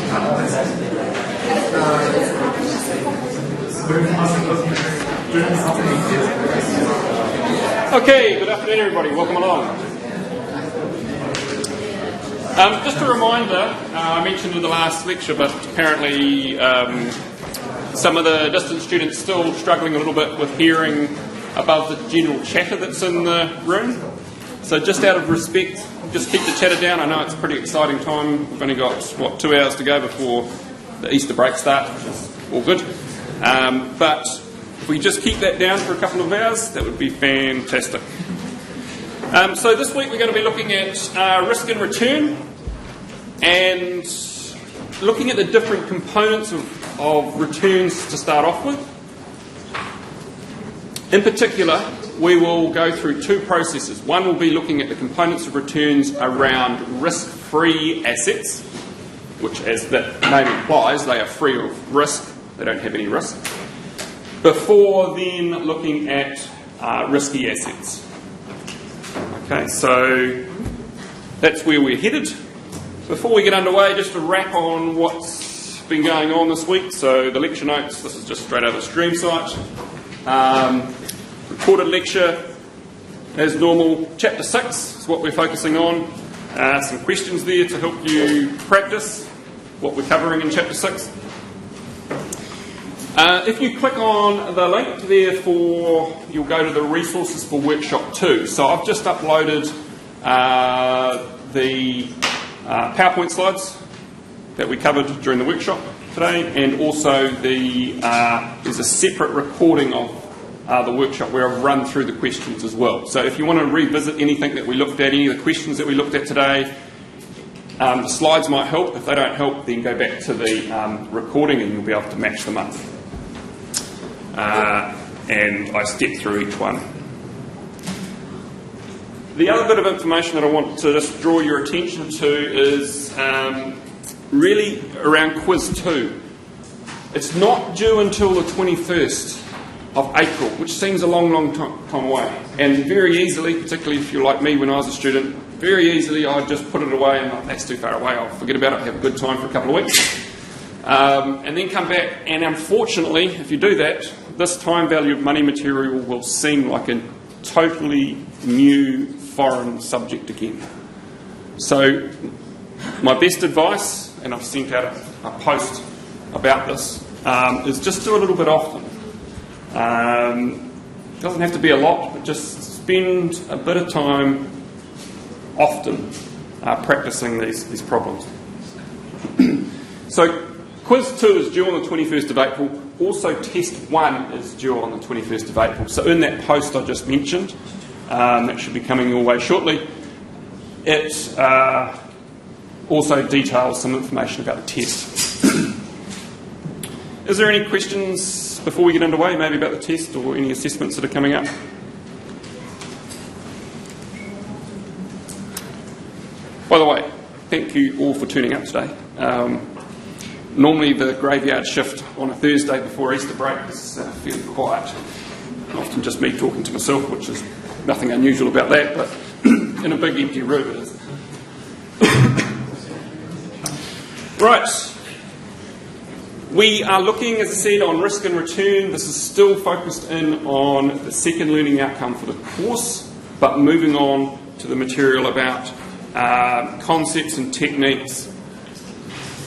Okay, good afternoon everybody, welcome along. Just a reminder, I mentioned in the last lecture, but apparently some of the distance students still struggling a little bit with hearing above the general chatter that's in the room. So just out of respect, just keep the chatter down. I know it's a pretty exciting time. We've only got, 2 hours to go before the Easter break starts, which is all good. But if we just keep that down for a couple of hours, that would be fantastic. So this week we're going to be looking at risk and return and looking at the different components of returns to start off with. In particular, we will go through two processes. One will be looking at the components of returns around risk-free assets, which, as that name implies, they are free of risk. They don't have any risk. Before then looking at risky assets. Okay, so that's where we're headed. Before we get underway, just to wrap on what's been going on this week. So the lecture notes, this is just straight out of the stream site. Recorded lecture, as normal, Chapter 6 is what we're focusing on. Some questions there to help you practice what we're covering in Chapter 6. If you click on the link there you'll go to the resources for Workshop 2. So I've just uploaded the PowerPoint slides that we covered during the workshop today, and also there's a separate recording of the workshop where I've run through the questions as well. So if you want to revisit anything that we looked at, any of the questions that we looked at today, the slides might help. If they don't help, then go back to the recording and you'll be able to match them up. And I step through each one. The other bit of information that I want to just draw your attention to is really around Quiz 2. It's not due until the 21st of April, which seems a long time away. And very easily, particularly if you're like me when I was a student, very easily I'd just put it away and that's too far away, I'll forget about it, have a good time for a couple of weeks. And then come back, and unfortunately, if you do that, this time value of money material will seem like a totally new foreign subject again. So my best advice, and I've sent out a post about this, is just do a little bit often. It doesn't have to be a lot, but just spend a bit of time often practicing these problems. So Quiz 2 is due on the 21st of April. Also Test 1 is due on the 21st of April. So in that post I just mentioned, that should be coming your way shortly, it also details some information about the test. Is there any questions before we get underway, maybe about the test or any assessments that are coming up? By the way, thank you all for turning up today. Normally the graveyard shift on a Thursday before Easter break is fairly quiet. Often just me talking to myself, which is nothing unusual about that, but in a big empty room it is. Right. We are looking, as I said, on risk and return. This is still focused in on the second learning outcome for the course, but moving on to the material about concepts and techniques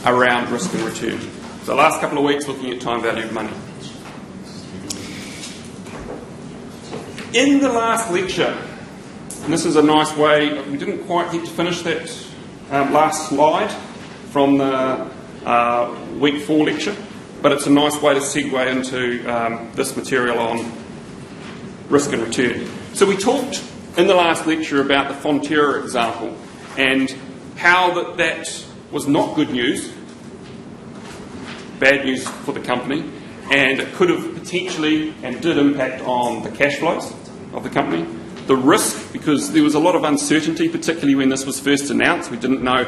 around risk and return. So the last couple of weeks looking at time value of money. In the last lecture, and this is a nice way, we didn't quite get to finish that last slide from the week 4 lecture, but it's a nice way to segue into this material on risk and return. So we talked in the last lecture about the Fonterra example and how that was not good news, bad news for the company, and it could have potentially and did impact on the cash flows of the company. The risk, because there was a lot of uncertainty, particularly when this was first announced. We didn't know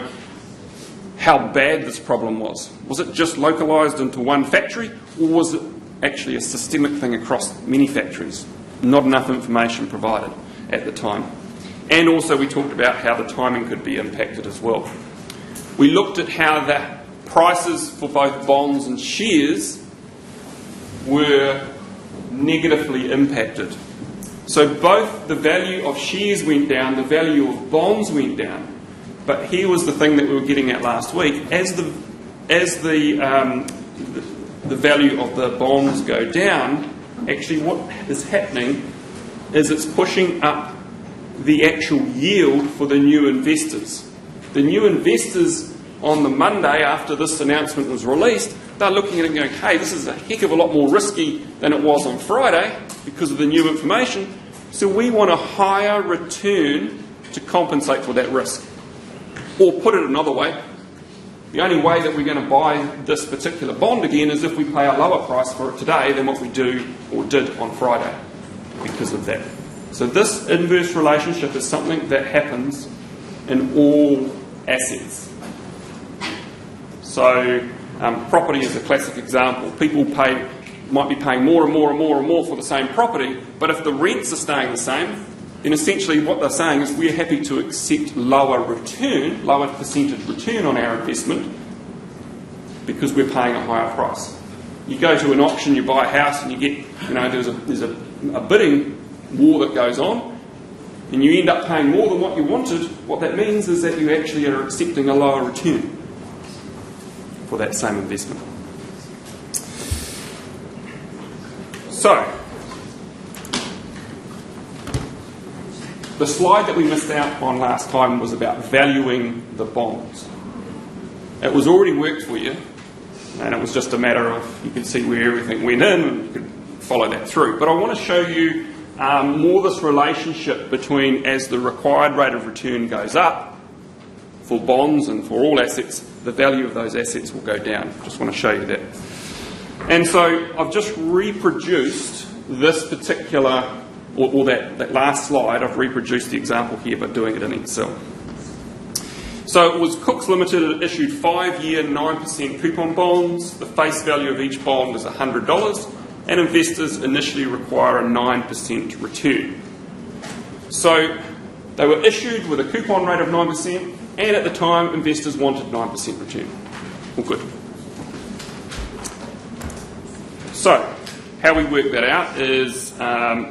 how bad this problem was. Was it just localised into one factory, or was it actually a systemic thing across many factories? Not enough information provided at the time. And also we talked about how the timing could be impacted as well. We looked at how that prices for both bonds and shares were negatively impacted. So both the value of shares went down, the value of bonds went down. But here was the thing that we were getting at last week. As the value of the bonds go down, actually what is happening is it's pushing up the actual yield for the new investors. The new investors on the Monday after this announcement was released, they're looking at it and going, hey, this is a heck of a lot more risky than it was on Friday because of the new information. So we want a higher return to compensate for that risk. Or put it another way, the only way that we're going to buy this particular bond again is if we pay a lower price for it today than what we do or did on Friday because of that. So this inverse relationship is something that happens in all assets. So property is a classic example. People might be paying more and more and more and more for the same property, but if the rents are staying the same, then essentially what they're saying is we're happy to accept lower percentage return on our investment because we're paying a higher price. You go to an auction, you buy a house, and you get, there's a bidding war that goes on, and you end up paying more than what you wanted. What that means is that you actually are accepting a lower return for that same investment. So, the slide that we missed out on last time was about valuing the bonds. It was already worked for you, and it was just a matter of, you could see where everything went in and you could follow that through. But I want to show you more this relationship between as the required rate of return goes up for bonds and for all assets, the value of those assets will go down. Just want to show you that. And so I've just reproduced this particular or that last slide. I've reproduced the example here but doing it in Excel. So it was Cook's Limited, it issued 5-year 9% coupon bonds. The face value of each bond is $100 and investors initially require a 9% return. So they were issued with a coupon rate of 9% and at the time investors wanted 9% return. All good. So how we work that out is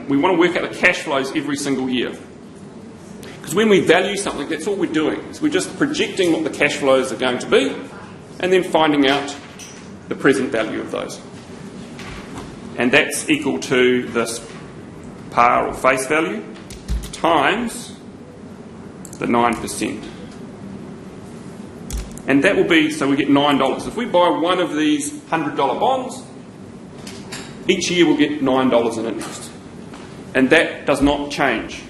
we want to work out the cash flows every single year. Because when we value something, that's all we're doing. So we're just projecting what the cash flows are going to be and then finding out the present value of those. And that's equal to this par or face value times the 9%. And that will be, so we get $9. If we buy one of these $100 bonds, each year we'll get $9 in interest. And that does not change.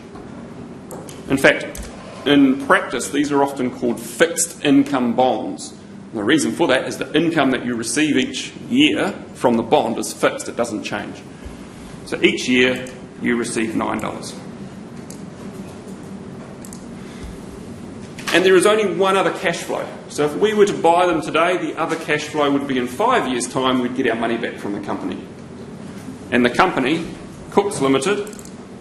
In fact, in practice, these are often called fixed income bonds. And the reason for that is the income that you receive each year from the bond is fixed, it doesn't change. So each year you receive $9. And there is only one other cash flow. So if we were to buy them today, the other cash flow would be in 5 years' time, we'd get our money back from the company. And the company, Cook's Limited,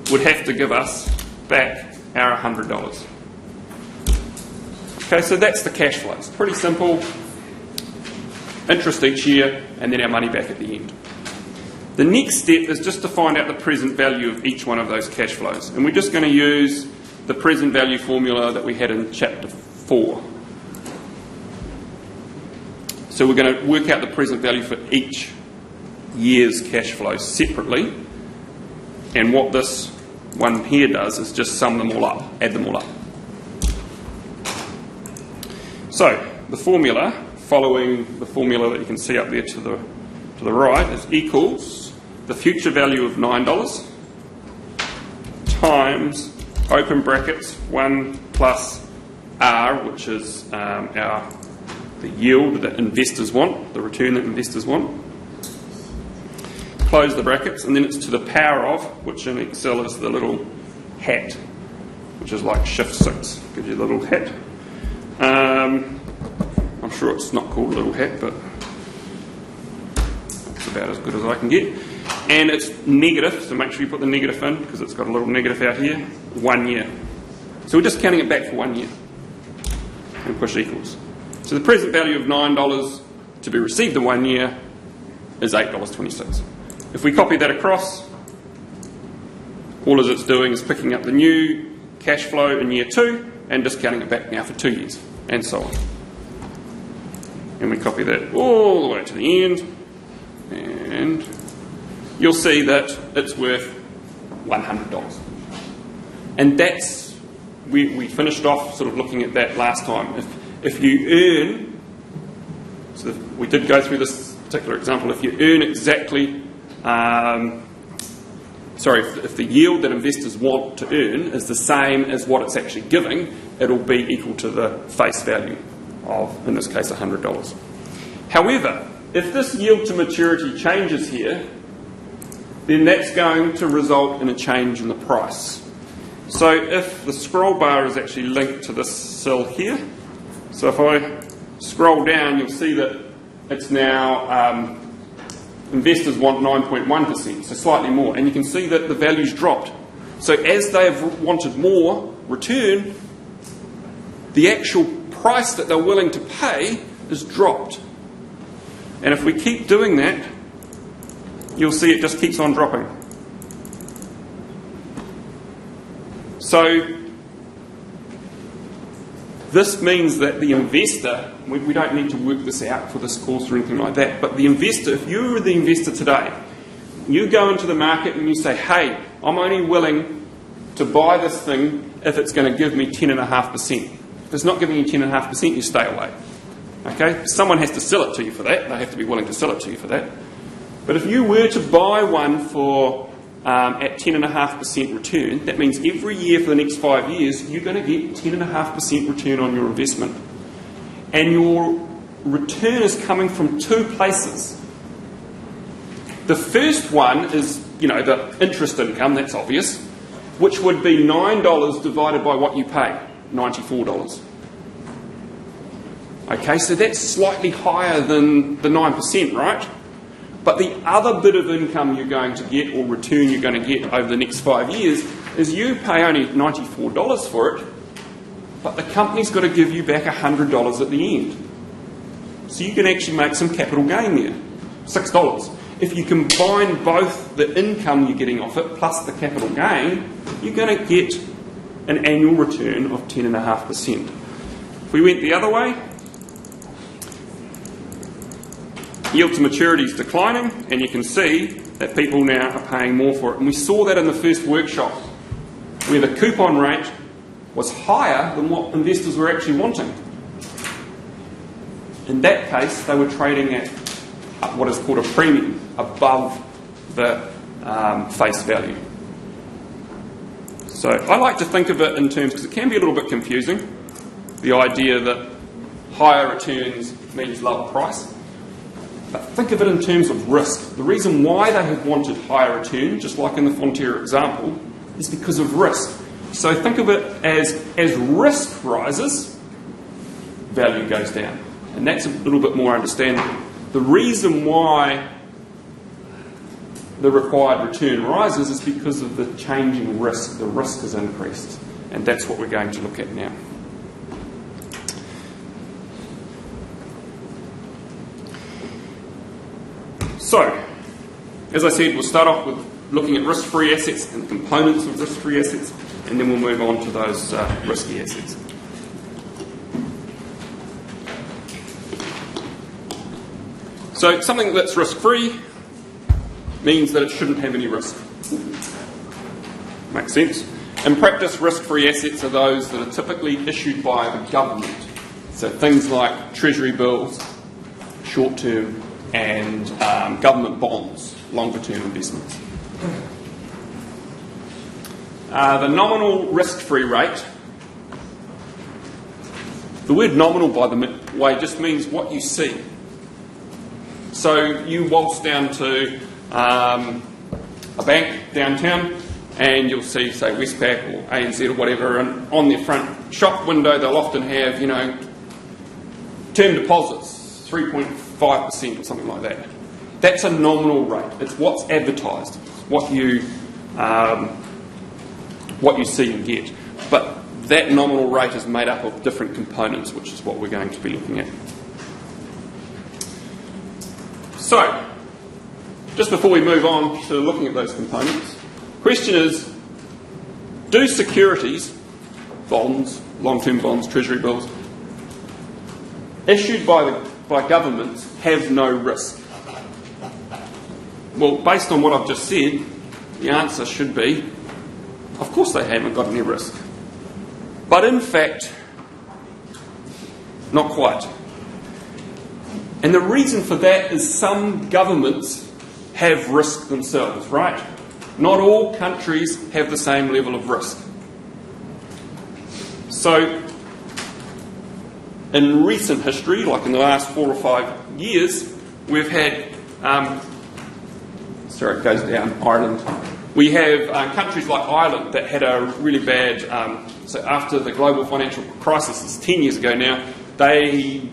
would have to give us back our $100. Okay, so that's the cash flow. It's pretty simple. Interest each year, and then our money back at the end. The next step is just to find out the present value of each one of those cash flows. And we're just going to use the present value formula that we had in chapter 4. So we're going to work out the present value for each year's cash flow separately. And what this one here does is just sum them all up, add them all up. So the formula, following the formula that you can see up there to the right, is equals the future value of $9 times, open brackets, 1 plus R, which is the yield that investors want, the return that investors want. Close the brackets, and then it's to the power of, which in Excel is the little hat, which is like shift 6, gives you the little hat. I'm sure it's not called a little hat, but it's about as good as I can get. And it's negative, so make sure you put the negative in, because it's got a little negative out here, 1 year. So we're just counting it back for 1 year, and push equals. So the present value of $9 to be received in 1 year is $8.26. If we copy that across, all it's doing is picking up the new cash flow in year 2 and discounting it back now for 2 years, and so on. And we copy that all the way to the end, and you'll see that it's worth $100. And that's, we finished off sort of looking at that last time. If you earn, so we did go through this particular example, if you earn exactly, if the yield that investors want to earn is the same as what it's actually giving, it'll be equal to the face value of, in this case, $100. However, if this yield to maturity changes here, then that's going to result in a change in the price. So if the scroll bar is actually linked to this cell here, so if I scroll down, you'll see that it's now, investors want 9.1%, so slightly more, and you can see that the value's dropped. So as they've wanted more return, the actual price that they're willing to pay is dropped. And if we keep doing that, you'll see it just keeps on dropping. So this means that the investor, we don't need to work this out for this course or anything like that, but the investor, if you were the investor today, you go into the market and you say, hey, I'm only willing to buy this thing if it's going to give me 10.5%. If it's not giving you 10.5%, you stay away. Okay? Someone has to sell it to you for that. They have to be willing to sell it to you for that. But if you were to buy one for at 10.5% return, that means every year for the next 5 years, you're going to get 10.5% return on your investment. And your return is coming from 2 places. The first one is, the interest income, that's obvious, which would be $9 divided by what you pay, $94. Okay, so that's slightly higher than the 9%, right? But the other bit of income you're going to get, or return you're going to get over the next 5 years, is you pay only $94 for it, but the company's got to give you back $100 at the end. So you can actually make some capital gain there, $6. If you combine both the income you're getting off it plus the capital gain, you're going to get an annual return of 10.5%. If we went the other way, yield to maturity is declining, and you can see that people now are paying more for it. And we saw that in the first workshop, where the coupon rate was higher than what investors were actually wanting. In that case, they were trading at what is called a premium, above the face value. So I like to think of it in terms, because it can be a little bit confusing, the idea that higher returns means lower price. But think of it in terms of risk. The reason why they have wanted higher return, just like in the Fonterra example, is because of risk. So think of it as risk rises, value goes down. And that's a little bit more understandable. The reason why the required return rises is because of the changing risk. The risk has increased. And that's what we're going to look at now. So, as I said, we'll start off with looking at risk-free assets and the components of risk-free assets, and then we'll move on to those risky assets. So, something that's risk-free means that it shouldn't have any risk. Makes sense? In practice, risk-free assets are those that are typically issued by the government. So things like treasury bills, short-term, and government bonds, longer-term investments. The nominal risk-free rate, the word nominal, by the way, just means what you see. So you waltz down to a bank downtown and you'll see, say, Westpac or ANZ or whatever, and on their front shop window they'll often have, term deposits, 3.5% or something like that. That's a nominal rate. It's what's advertised, what you see and get. But that nominal rate is made up of different components, which is what we're going to be looking at. So, just before we move on to looking at those components, the question is, do securities, bonds, long-term bonds, treasury bills, issued by governments have no risk? Well, based on what I've just said, the answer should be, of course they haven't got any risk. But in fact, not quite. And the reason for that is some governments have risk themselves, right? Not all countries have the same level of risk. So, in recent history, like in the last 4 or 5 years, we've had, it goes down, Ireland. We have countries like Ireland that had a really bad, so after the global financial crisis, it's 10 years ago now, the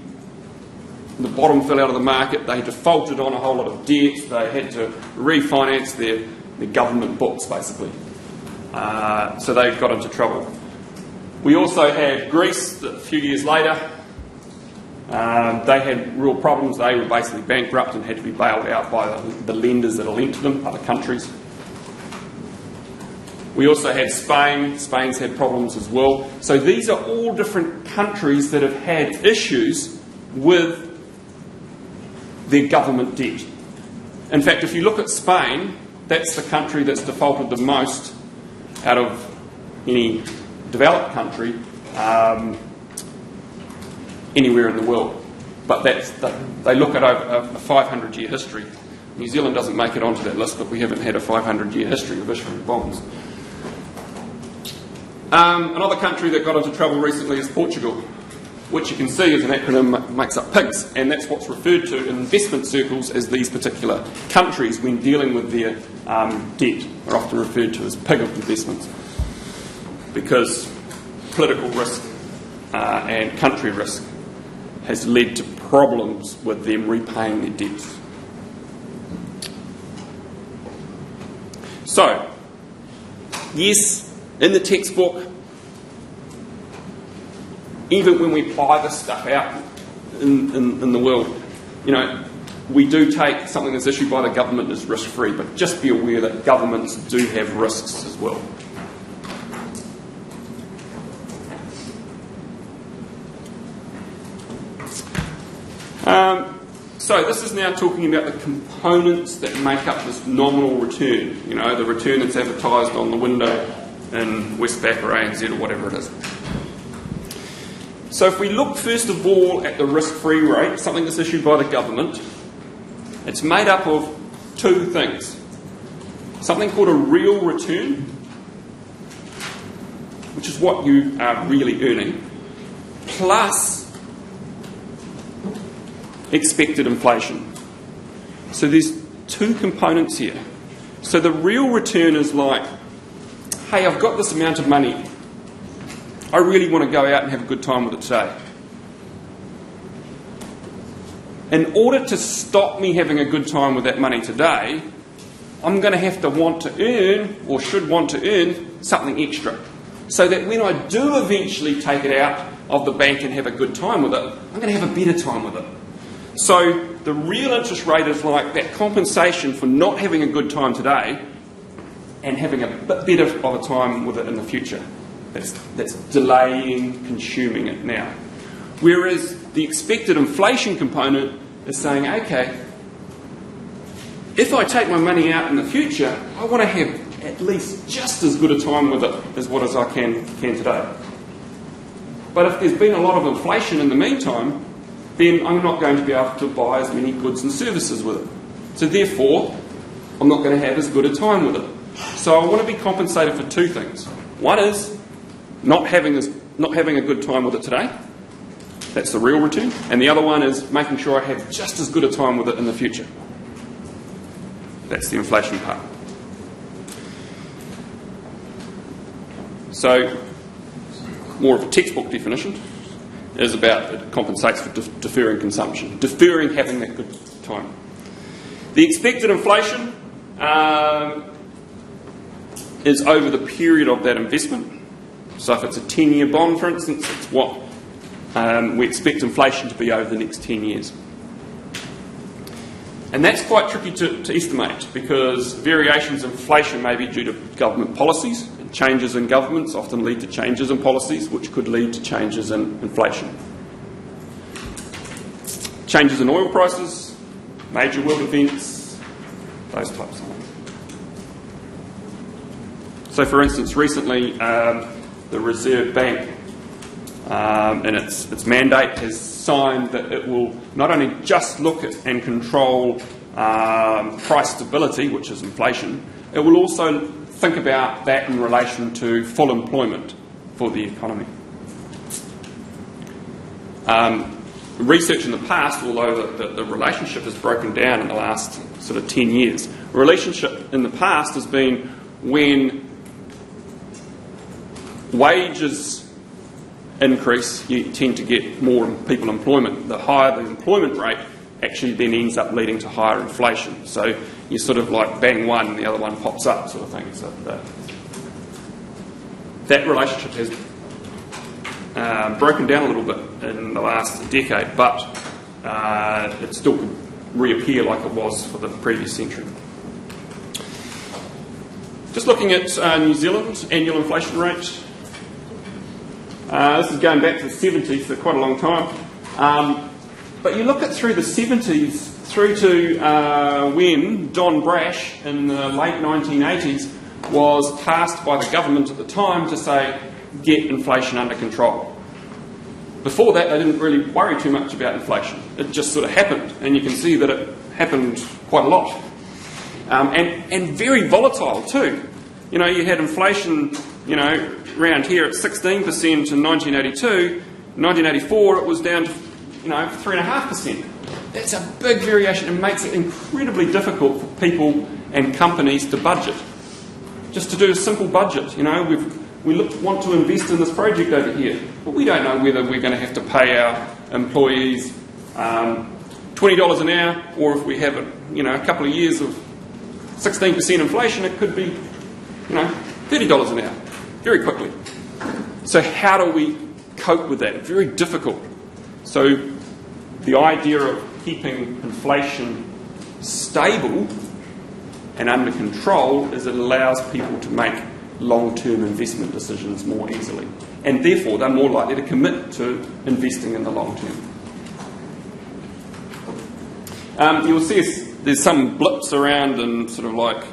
bottom fell out of the market, they defaulted on a whole lot of debt, they had to refinance their government books basically. So they got into trouble. We also had Greece a few years later. They had real problems. They were basically bankrupt and had to be bailed out by the lenders that are lent to them, other countries. We also had Spain. Spain's had problems as well. So these are all different countries that have had issues with their government debt. In fact, if you look at Spain, that's the country that's defaulted the most out of any developed country anywhere in the world. But they look at a 500-year history. New Zealand doesn't make it onto that list, but we haven't had a 500-year history of issuing bonds. Another country that got into trouble recently is Portugal, which you can see as an acronym makes up PIGS, and that's what's referred to in investment circles as these particular countries when dealing with their debt are often referred to as pig of investments, because political risk and country risk has led to problems with them repaying their debts. So, yes, in the textbook, even when we apply this stuff out in the world, we do take something that's issued by the government as risk-free, but just be aware that governments do have risks as well. So this is now talking about the components that make up this nominal return, the return that's advertised on the window in Westpac or ANZ or whatever it is. So if we look first of all at the risk-free rate, something that's issued by the government, it's made up of two things. Something called a real return, which is what you are really earning, plus expected inflation. So there's two components here. So the real return is like, hey, I've got this amount of money. I really want to go out and have a good time with it today. In order to stop me having a good time with that money today, I'm going to have to want to earn, or should want to earn, something extra. So that when I do eventually take it out of the bank and have a good time with it, I'm going to have a better time with it. So the real interest rate is like that compensation for not having a good time today and having a bit better of a time with it in the future. That's delaying consuming it now. Whereas the expected inflation component is saying, okay, if I take my money out in the future, I want to have at least just as good a time with it as what as I can today. But if there's been a lot of inflation in the meantime, then I'm not going to be able to buy as many goods and services with it. So therefore, I'm not going to have as good a time with it. So I want to be compensated for two things. One is not having a good time with it today. That's the real return. And the other one is making sure I have just as good a time with it in the future. That's the inflation part. So, more of a textbook definition is about it compensates for deferring consumption, deferring having that good time. The expected inflation is over the period of that investment. So if it's a 10-year bond, for instance, it's what we expect inflation to be over the next 10 years. And that's quite tricky to estimate, because variations in inflation may be due to government policies, and changes in governments often lead to changes in policies, which could lead to changes in inflation. Changes in oil prices, major world events, those types of things. So for instance, recently the Reserve Bank in its mandate has signed that it will not only just look at and control price stability, which is inflation, it will also think about that in relation to full employment for the economy. Research in the past, although the relationship has broken down in the last sort of 10 years, the relationship in the past has been when wages increase, you tend to get more people employment. The higher the employment rate actually then ends up leading to higher inflation. So you sort of like bang one and the other one pops up sort of thing. So that relationship has broken down a little bit in the last decade, but it still could reappear like it was for the previous century. Just looking at New Zealand's annual inflation rate. This is going back to the 70s, so quite a long time. But you look at through the 70s through to when Don Brash in the late 1980s was tasked by the government at the time to say, get inflation under control. Before that, they didn't really worry too much about inflation. It just sort of happened, and you can see that it happened quite a lot. And very volatile too. You know, you had inflation, you know, around here at 16% in 1982. In 1984, it was down to, you know, 3.5%. That's a big variation and makes it incredibly difficult for people and companies to budget. Just to do a simple budget, you know, we want to invest in this project over here, but we don't know whether we're going to have to pay our employees $20 an hour, or if we have a couple of years of 16% inflation, it could be, you know, $30 an hour very quickly. So how do we cope with that? Very difficult. So the idea of keeping inflation stable and under control is it allows people to make long-term investment decisions more easily, and therefore they're more likely to commit to investing in the long term. You'll see there's some blips around in sort of like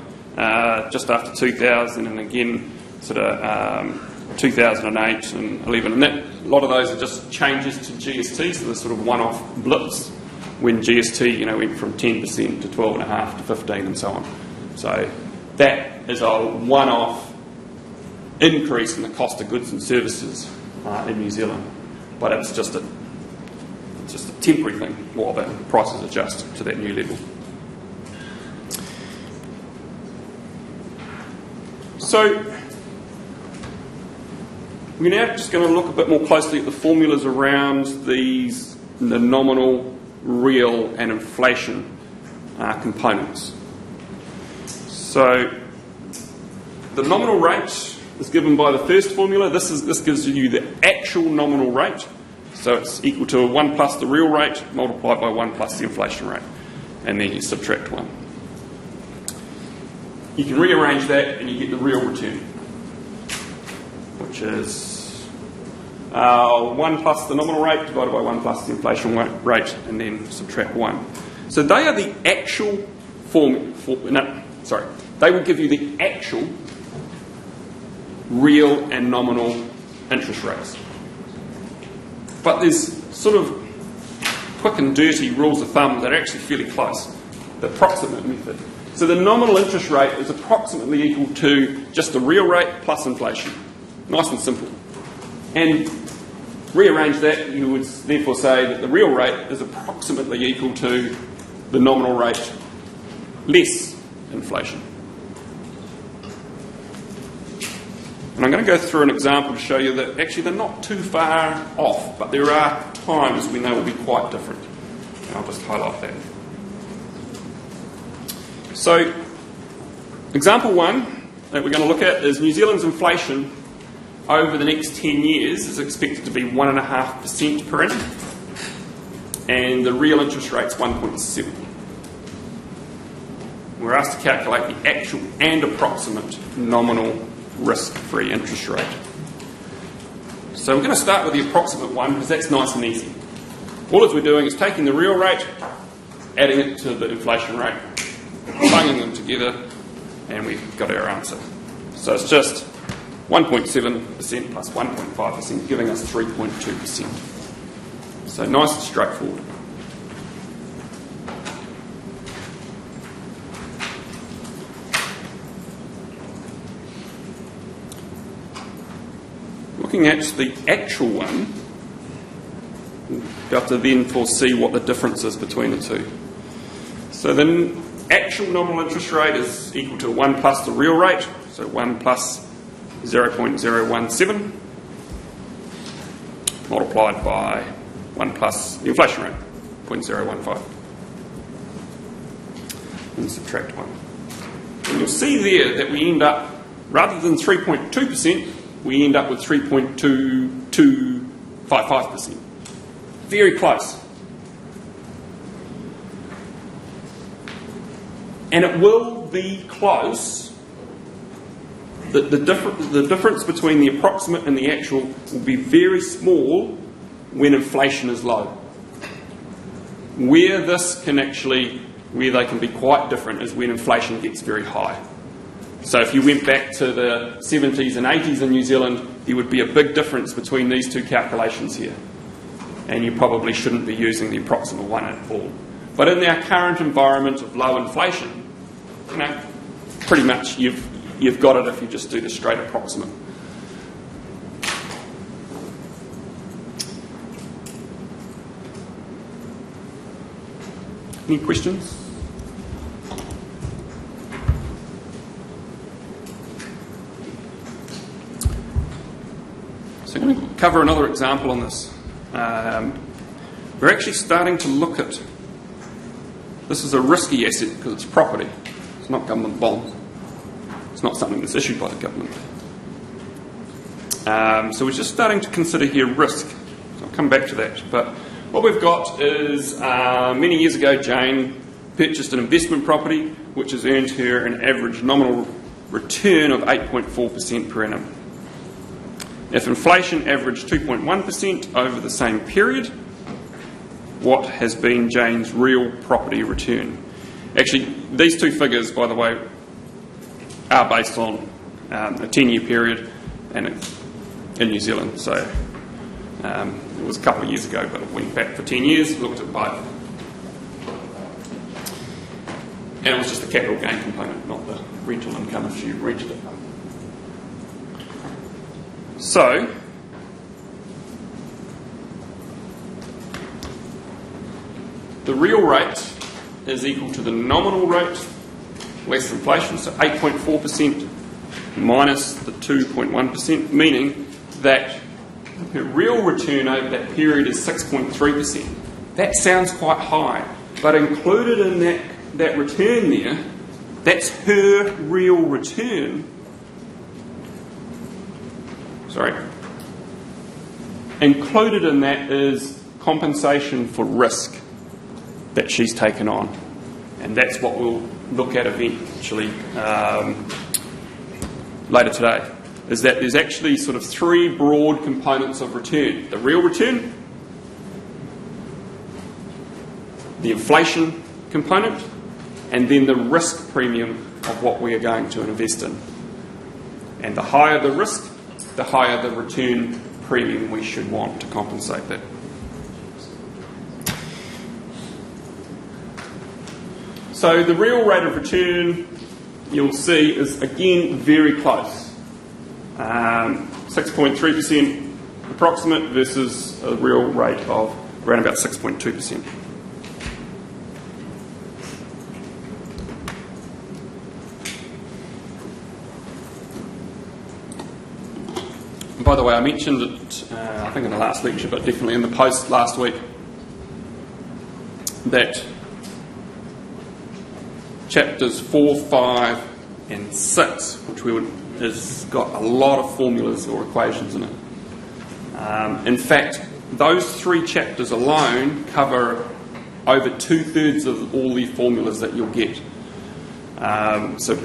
just after 2000 and again sort of 2008 and 11, and a lot of those are just changes to GST, so they're sort of one-off blips when GST went from 10% to 12.5% to 15% and so on. So that is a one-off increase in the cost of goods and services in New Zealand, but it's just a temporary thing while the prices adjust to that new level. So we're now just going to look a bit more closely at the formulas around the nominal, real and inflation components. So the nominal rate is given by the first formula. This gives you the actual nominal rate. So it's equal to 1 plus the real rate multiplied by 1 plus the inflation rate. And then you subtract 1. You can rearrange that and you get the real return, which is 1 plus the nominal rate divided by 1 plus the inflation rate, and then subtract 1. So they are the actual they will give you the actual real and nominal interest rates. But there's sort of quick and dirty rules of thumb that are actually fairly close. The approximate method. So the nominal interest rate is approximately equal to just the real rate plus inflation. Nice and simple. And rearrange that, you would therefore say that the real rate is approximately equal to the nominal rate less inflation. And I'm going to go through an example to show you that actually they're not too far off, but there are times when they will be quite different. And I'll just highlight that. So, example 1 that we're going to look at is New Zealand's inflation over the next 10 years is expected to be 1.5% per annum, and the real interest rate's 1.7. We're asked to calculate the actual and approximate nominal risk-free interest rate. So we're going to start with the approximate one because that's nice and easy. All we're doing is taking the real rate, adding it to the inflation rate, bunging them together, and we've got our answer. So it's just 1.7% plus 1.5%, giving us 3.2%. So nice and straightforward. Looking at the actual one, you have to then foresee what the difference is between the two. So the actual nominal interest rate is equal to 1 plus the real rate, so 1 plus 0.017 multiplied by 1 plus the inflation rate, 0.015, and subtract 1. And you'll see there that we end up, rather than 3.2%, we end up with 3.2255%. Very close. And it will be close. The difference between the approximate and the actual will be very small when inflation is low. Where they can be quite different is when inflation gets very high. So if you went back to the 70s and 80s in New Zealand, there would be a big difference between these two calculations here. And you probably shouldn't be using the approximate one at all. But in our current environment of low inflation, pretty much you've got it if you just do the straight approximate. Any questions? So I'm going to cover another example on this. We're actually starting to look at, this is a risky asset because it's property. It's not government bonds. It's not something that's issued by the government. So we're just starting to consider here risk. So I'll come back to that. But what we've got is, many years ago, Jane purchased an investment property which has earned her an average nominal return of 8.4% per annum. If inflation averaged 2.1% over the same period, what has been Jane's real property return? Actually, these two figures, by the way, are based on a 10-year period and in New Zealand. So it was a couple of years ago, but it went back for 10 years, looked at both. And it was just the capital gain component, not the rental income if you rented it. So, the real rate is equal to the nominal rate less inflation, so 8.4% minus the 2.1%, meaning that her real return over that period is 6.3%. That sounds quite high, but included in that return there, that's her real return. Included in that is compensation for risk that she's taken on. And that's what we'll look at eventually later today, is that there's actually sort of three broad components of return. The real return, the inflation component, and then the risk premium of what we are going to invest in. And the higher the risk, the higher the return premium we should want to compensate that. So the real rate of return, you'll see, is again very close. 6.3% approximate versus a real rate of around about 6.2%. By the way, I mentioned it, I think in the last lecture, but definitely in the post last week, that chapters 4, 5 and 6, which we would has got a lot of formulas or equations in it. In fact, those 3 chapters alone cover over 2/3 of all the formulas that you'll get. So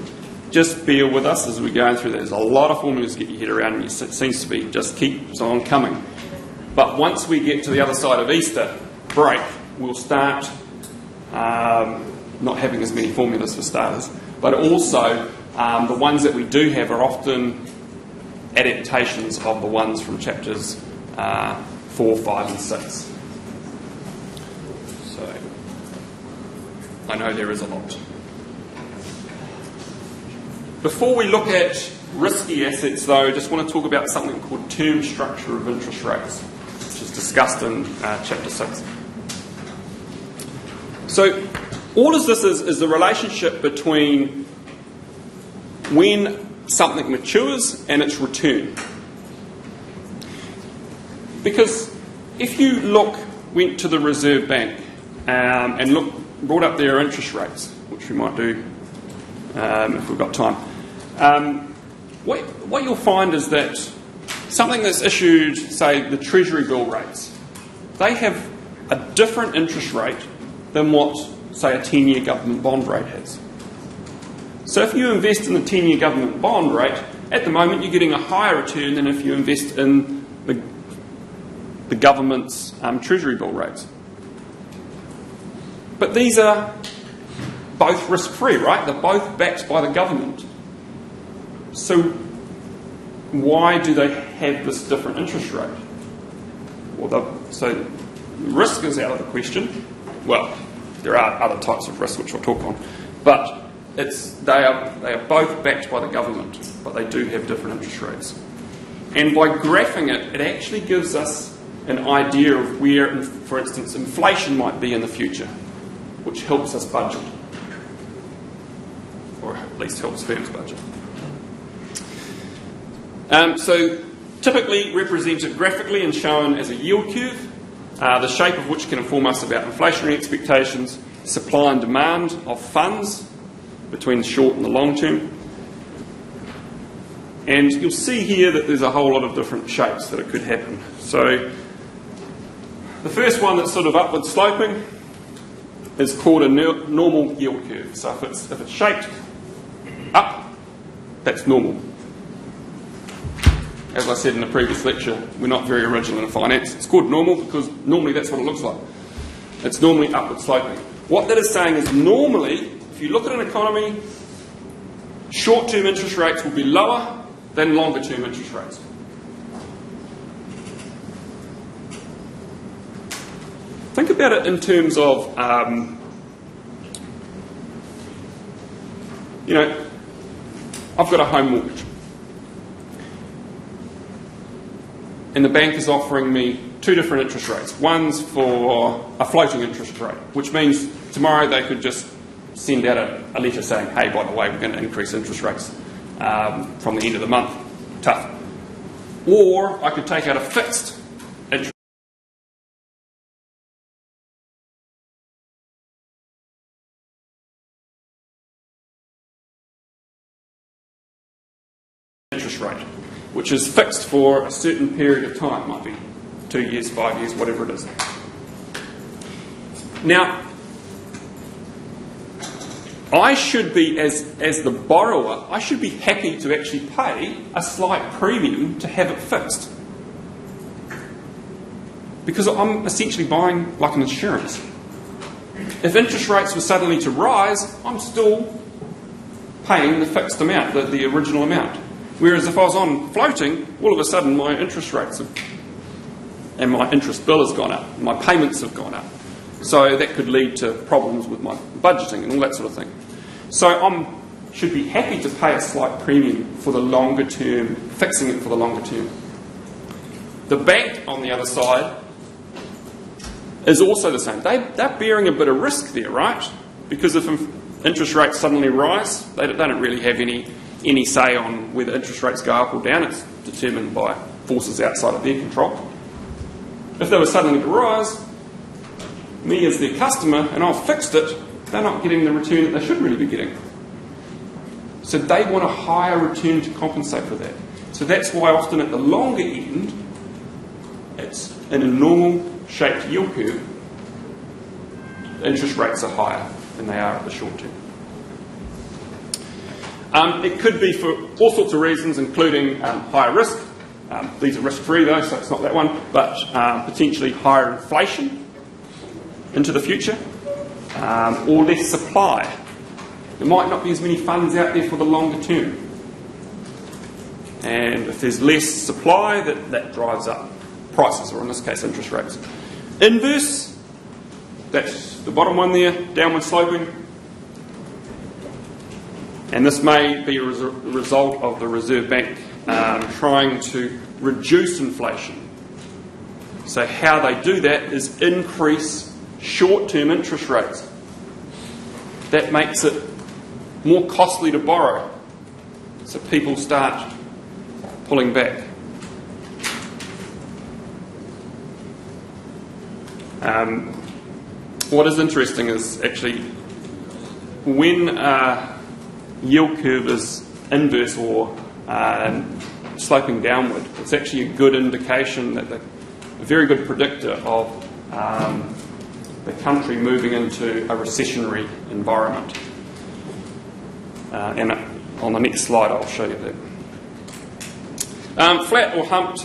just bear with us as we're going through that. There's a lot of formulas to get your head around, and it seems to be just keeps on coming. But once we get to the other side of Easter break, we'll start not having as many formulas for starters, but also the ones that we do have are often adaptations of the ones from chapters 4, 5 and 6. So I know there is a lot. Before we look at risky assets, though, I just want to talk about something called term structure of interest rates, which is discussed in Chapter 6. So all of this is the relationship between when something matures and its return. Because if you went to the Reserve Bank and brought up their interest rates, which we might do if we've got time, what you'll find is that something that's issued, say, the Treasury bill rates, they have a different interest rate than what, say, a 10-year government bond rate has. So if you invest in the 10-year government bond rate, at the moment you're getting a higher return than if you invest in the government's Treasury bill rates. But these are both risk-free, right? They're both backed by the government. So why do they have this different interest rate? So risk is out of the question. Well, there are other types of risk which we'll talk on, but they are both backed by the government, but they do have different interest rates. And by graphing it, it actually gives us an idea of where, for instance, inflation might be in the future, which helps us budget, or at least helps firms budget. So typically represented graphically and shown as a yield curve, the shape of which can inform us about inflationary expectations, supply and demand of funds between the short and the long term. And you'll see here that there's a whole lot of different shapes that it could happen. So the first one that's sort of upward sloping is called a normal yield curve. So if it's shaped up, that's normal. As I said in the previous lecture, we're not very original in finance. It's called normal because normally that's what it looks like. It's normally upward sloping. What that is saying is normally, if you look at an economy, short-term interest rates will be lower than longer-term interest rates. Think about it in terms of, I've got a home mortgage. And the bank is offering me 2 different interest rates. One's for a floating interest rate, which means tomorrow they could just send out a letter saying, hey, by the way, we're going to increase interest rates from the end of the month. Tough. Or I could take out a fixed interest rate, which is fixed for a certain period of time. It might be 2 years, 5 years, whatever it is. Now, I should be, as the borrower, I should be happy to actually pay a slight premium to have it fixed. Because I'm essentially buying like an insurance. If interest rates were suddenly to rise, I'm still paying the fixed amount, the original amount. Whereas if I was on floating, all of a sudden my interest rates and my interest bill has gone up, my payments have gone up. So that could lead to problems with my budgeting and all that sort of thing. So I should be happy to pay a slight premium for the longer term, fixing it for the longer term. The bank, on the other side, is also the same. They're bearing a bit of risk there, right? Because if interest rates suddenly rise, they don't really have any say on whether interest rates go up or down. It's determined by forces outside of their control. If they were suddenly to rise, me as their customer, and I've fixed it, they're not getting the return that they should really be getting. So they want a higher return to compensate for that. So that's why often at the longer end, it's in a normal shaped yield curve, interest rates are higher than they are at the short term. It could be for all sorts of reasons, including higher risk. These are risk-free though, so it's not that one, but potentially higher inflation into the future, or less supply. There might not be as many funds out there for the longer term. And if there's less supply, that drives up prices, or in this case, interest rates. Inverse, that's the bottom one there, downward sloping. And this may be a result of the Reserve Bank trying to reduce inflation. So how they do that is increase short-term interest rates. That makes it more costly to borrow. So people start pulling back. What is interesting is actually when yield curve is inverse or sloping downward, it's actually a good indication that a very good predictor of the country moving into a recessionary environment. And on the next slide I'll show you that. Flat or humped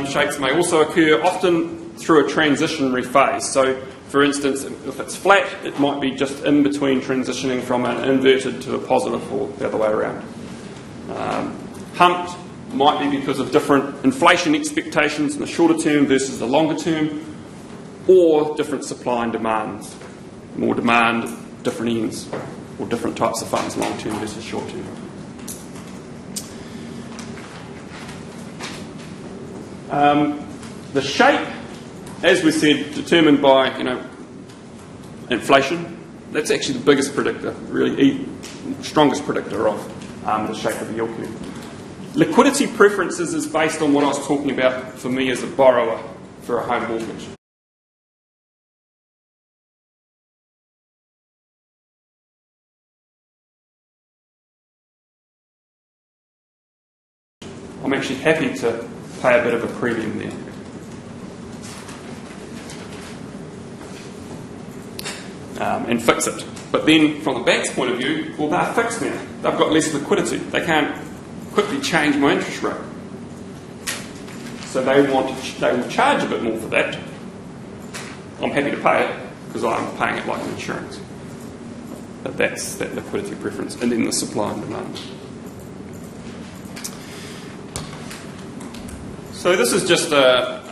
shapes may also occur, often through a transitionary phase. So for instance, if it's flat, it might be just in between transitioning from an inverted to a positive, or the other way around. Humped might be because of different inflation expectations in the shorter term versus the longer term, or different supply and demands. More demand, different ends, or different types of funds, long term versus short term. The shape, as we said, determined by inflation. That's actually the biggest predictor, really strongest predictor of the shape of the yield curve. Liquidity preferences is based on what I was talking about for me as a borrower for a home mortgage. I'm actually happy to pay a bit of a premium there. And fix it. But then from the bank's point of view, well, they're fixed now. They've got less liquidity. They can't quickly change my interest rate. So they will charge a bit more for that. I'm happy to pay it because I'm paying it like an insurance. But that's that liquidity preference. And then the supply and demand. So this is just a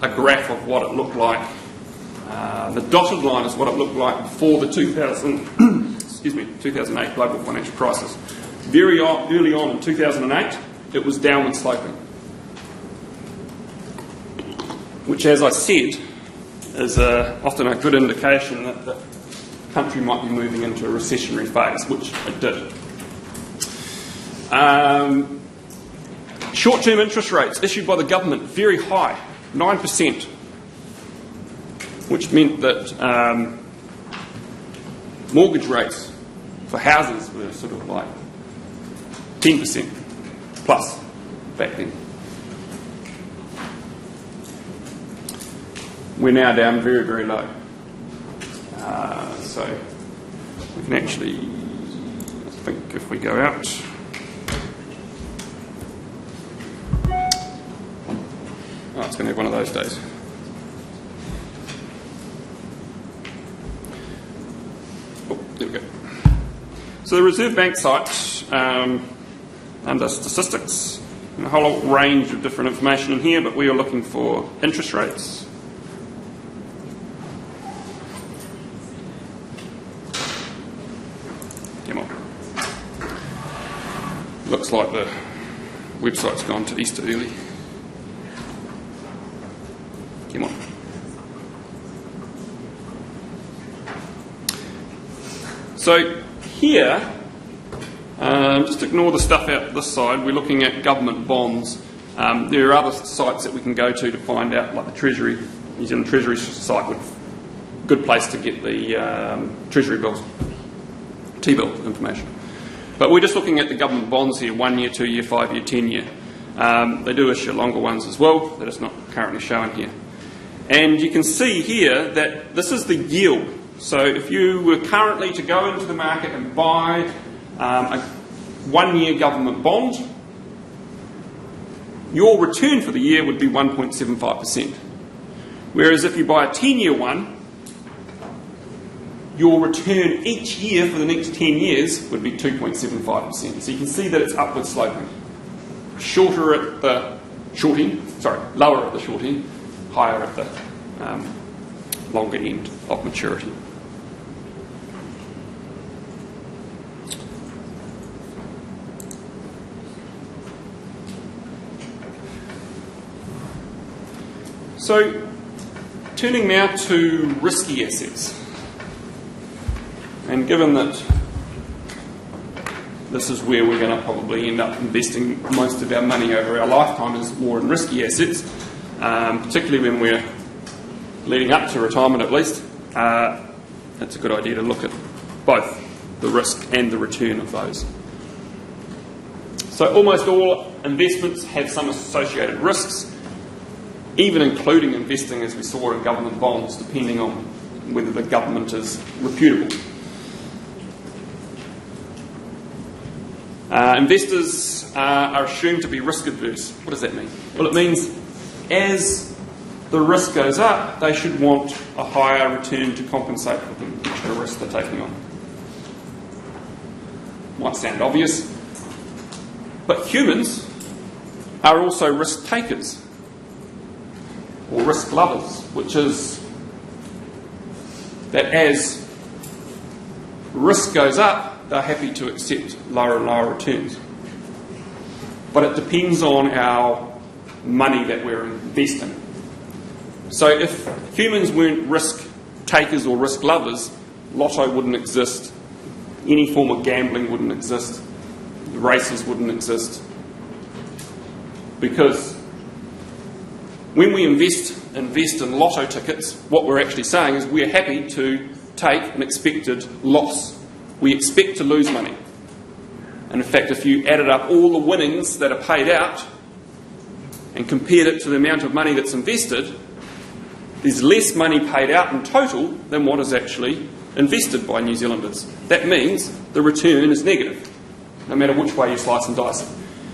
graph of what it looked like. The dotted line is what it looked like before the 2008 global financial crisis. Very early on in 2008, it was downward sloping, which, as I said, is often a good indication that the country might be moving into a recessionary phase, which it did. Short-term interest rates issued by the government, very high, 9%. Which meant that mortgage rates for houses were sort of like 10% plus back then. We're now down very, very low. So we can actually, I think if we go out, it's going to have one of those days. There we go. So the Reserve Bank site, under statistics, a whole range of different information in here, but we are looking for interest rates. Come on. Looks like the website's gone to Easter early. Come on. So here, just ignore the stuff out this side, we're looking at government bonds. There are other sites that we can go to find out, like the Treasury, New Zealand Treasury site, would good place to get the Treasury bills, T-bill information. But we're just looking at the government bonds here, 1 year, 2 year, 5 year, 10 year. They do issue longer ones as well, that is not currently shown here. And you can see here that this is the yield. So if you were currently to go into the market and buy a 1 year government bond, your return for the year would be 1.75%. Whereas if you buy a 10 year one, your return each year for the next 10 years would be 2.75%. So you can see that it's upward sloping. Shorter at the short end, lower at the short end, higher at the longer end of maturity. So, turning now to risky assets. And given that this is where we're going to probably end up investing most of our money over our lifetime, is more in risky assets, particularly when we're leading up to retirement at least, it's a good idea to look at both the risk and the return of those. So almost all investments have some associated risks, even including investing, as we saw, in government bonds, depending on whether the government is reputable. Investors are assumed to be risk adverse. What does that mean? Well, it means as the risk goes up, they should want a higher return to compensate for the extra risk they're taking on. Might sound obvious, but humans are also risk takers, or risk lovers, which is that as risk goes up, they're happy to accept lower and lower returns. But it depends on our money that we're investing. So if humans weren't risk takers or risk lovers, lotto wouldn't exist, any form of gambling wouldn't exist, the races wouldn't exist. Because when we invest in lotto tickets, what we're actually saying is we're happy to take an expected loss. We expect to lose money. And in fact, if you added up all the winnings that are paid out and compared it to the amount of money that's invested, there's less money paid out in total than what is actually invested by New Zealanders. That means the return is negative, no matter which way you slice and dice it.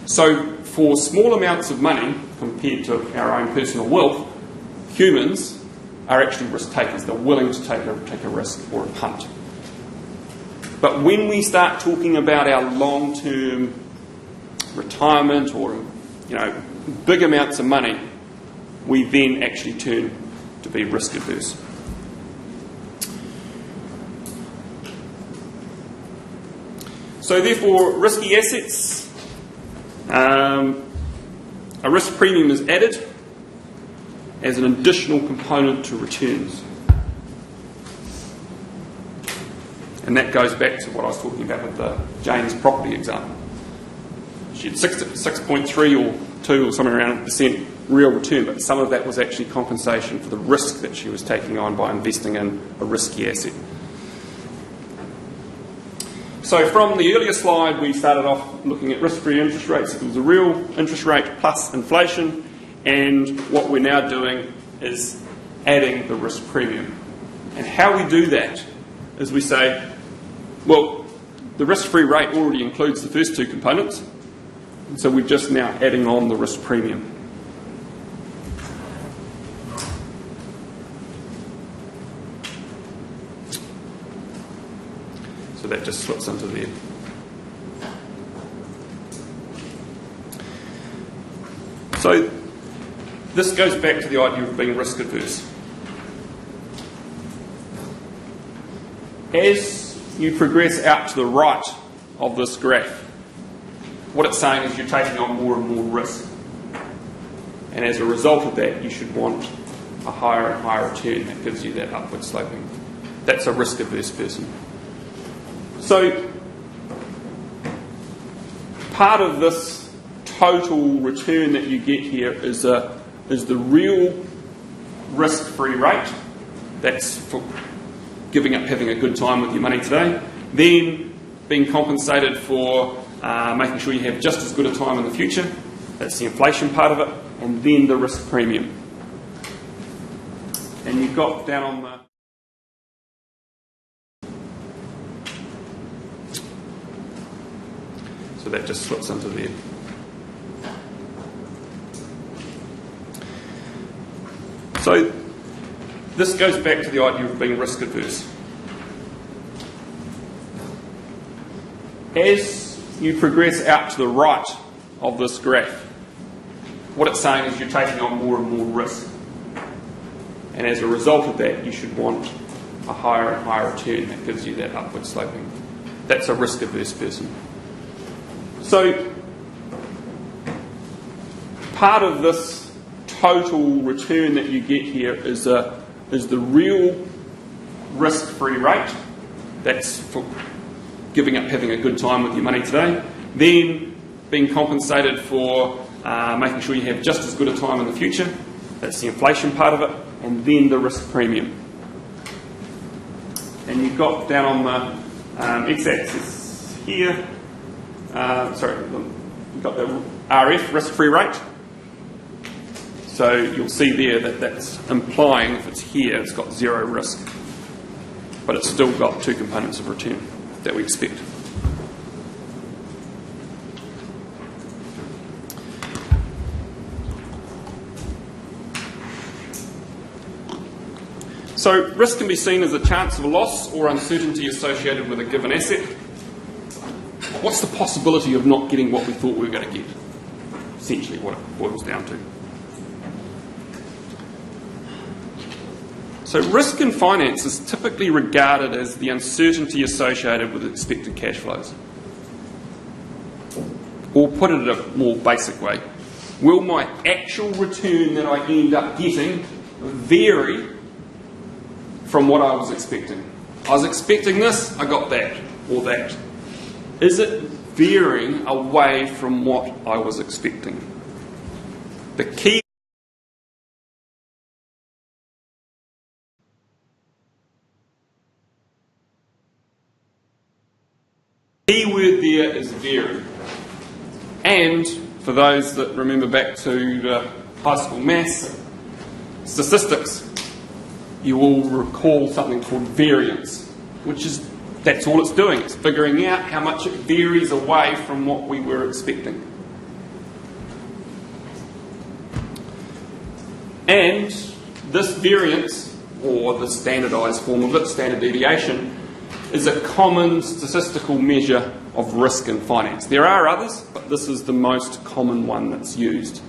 So for small amounts of money, compared to our own personal wealth, humans are actually risk takers. They're willing to take a risk or a punt. But when we start talking about our long-term retirement or, big amounts of money, we then actually turn to be risk averse. So therefore, risky assets, a risk premium is added as an additional component to returns. And that goes back to what I was talking about with the Jane's property example. She had 6.3 or 2 or somewhere around % real return, but some of that was actually compensation for the risk that she was taking on by investing in a risky asset. So from the earlier slide, we started off looking at risk-free interest rates. It was a real interest rate plus inflation, and what we're now doing is adding the risk premium. And how we do that is we say, well, the risk-free rate already includes the first 2 components, and so we're just now adding on the risk premium. So that just slips into there. So this goes back to the idea of being risk averse. As you progress out to the right of this graph, what it's saying is you're taking on more and more risk. And as a result of that, you should want a higher and higher return that gives you that upward sloping. That's a risk averse person. So part of this total return that you get here is the real risk-free rate. That's for giving up having a good time with your money today. Then being compensated for making sure you have just as good a time in the future. That's the inflation part of it. And then the risk premium. And you've got down on the... So that just slips into there. So this goes back to the idea of being risk adverse. As you progress out to the right of this graph, what it's saying is you're taking on more and more risk. And as a result of that, you should want a higher and higher return that gives you that upward sloping. That's a risk adverse person. So part of this total return that you get here is the real risk-free rate. That's for giving up having a good time with your money today. Then being compensated for making sure you have just as good a time in the future. That's the inflation part of it. And then the risk premium. And you've got down on the x-axis here, you've got the RF, risk-free rate. So you'll see there that that's implying if it's here, it's got zero risk. But it's still got two components of return that we expect. So risk can be seen as a chance of a loss or uncertainty associated with a given asset. What's the possibility of not getting what we thought we were going to get? Essentially what it boils down to. So risk in finance is typically regarded as the uncertainty associated with expected cash flows. Or put it in a more basic way, will my actual return that I end up getting vary from what I was expecting? I was expecting this, I got that, or that. Is it veering away from what I was expecting? The key word there is vary. And for those that remember back to high school maths, statistics, you will recall something called variance, which is, that's all it's doing. It's figuring out how much it varies away from what we were expecting. And this variance, or the standardised form of it, standard deviation, is a common statistical measure of risk in finance. There are others, but this is the most common one that's used.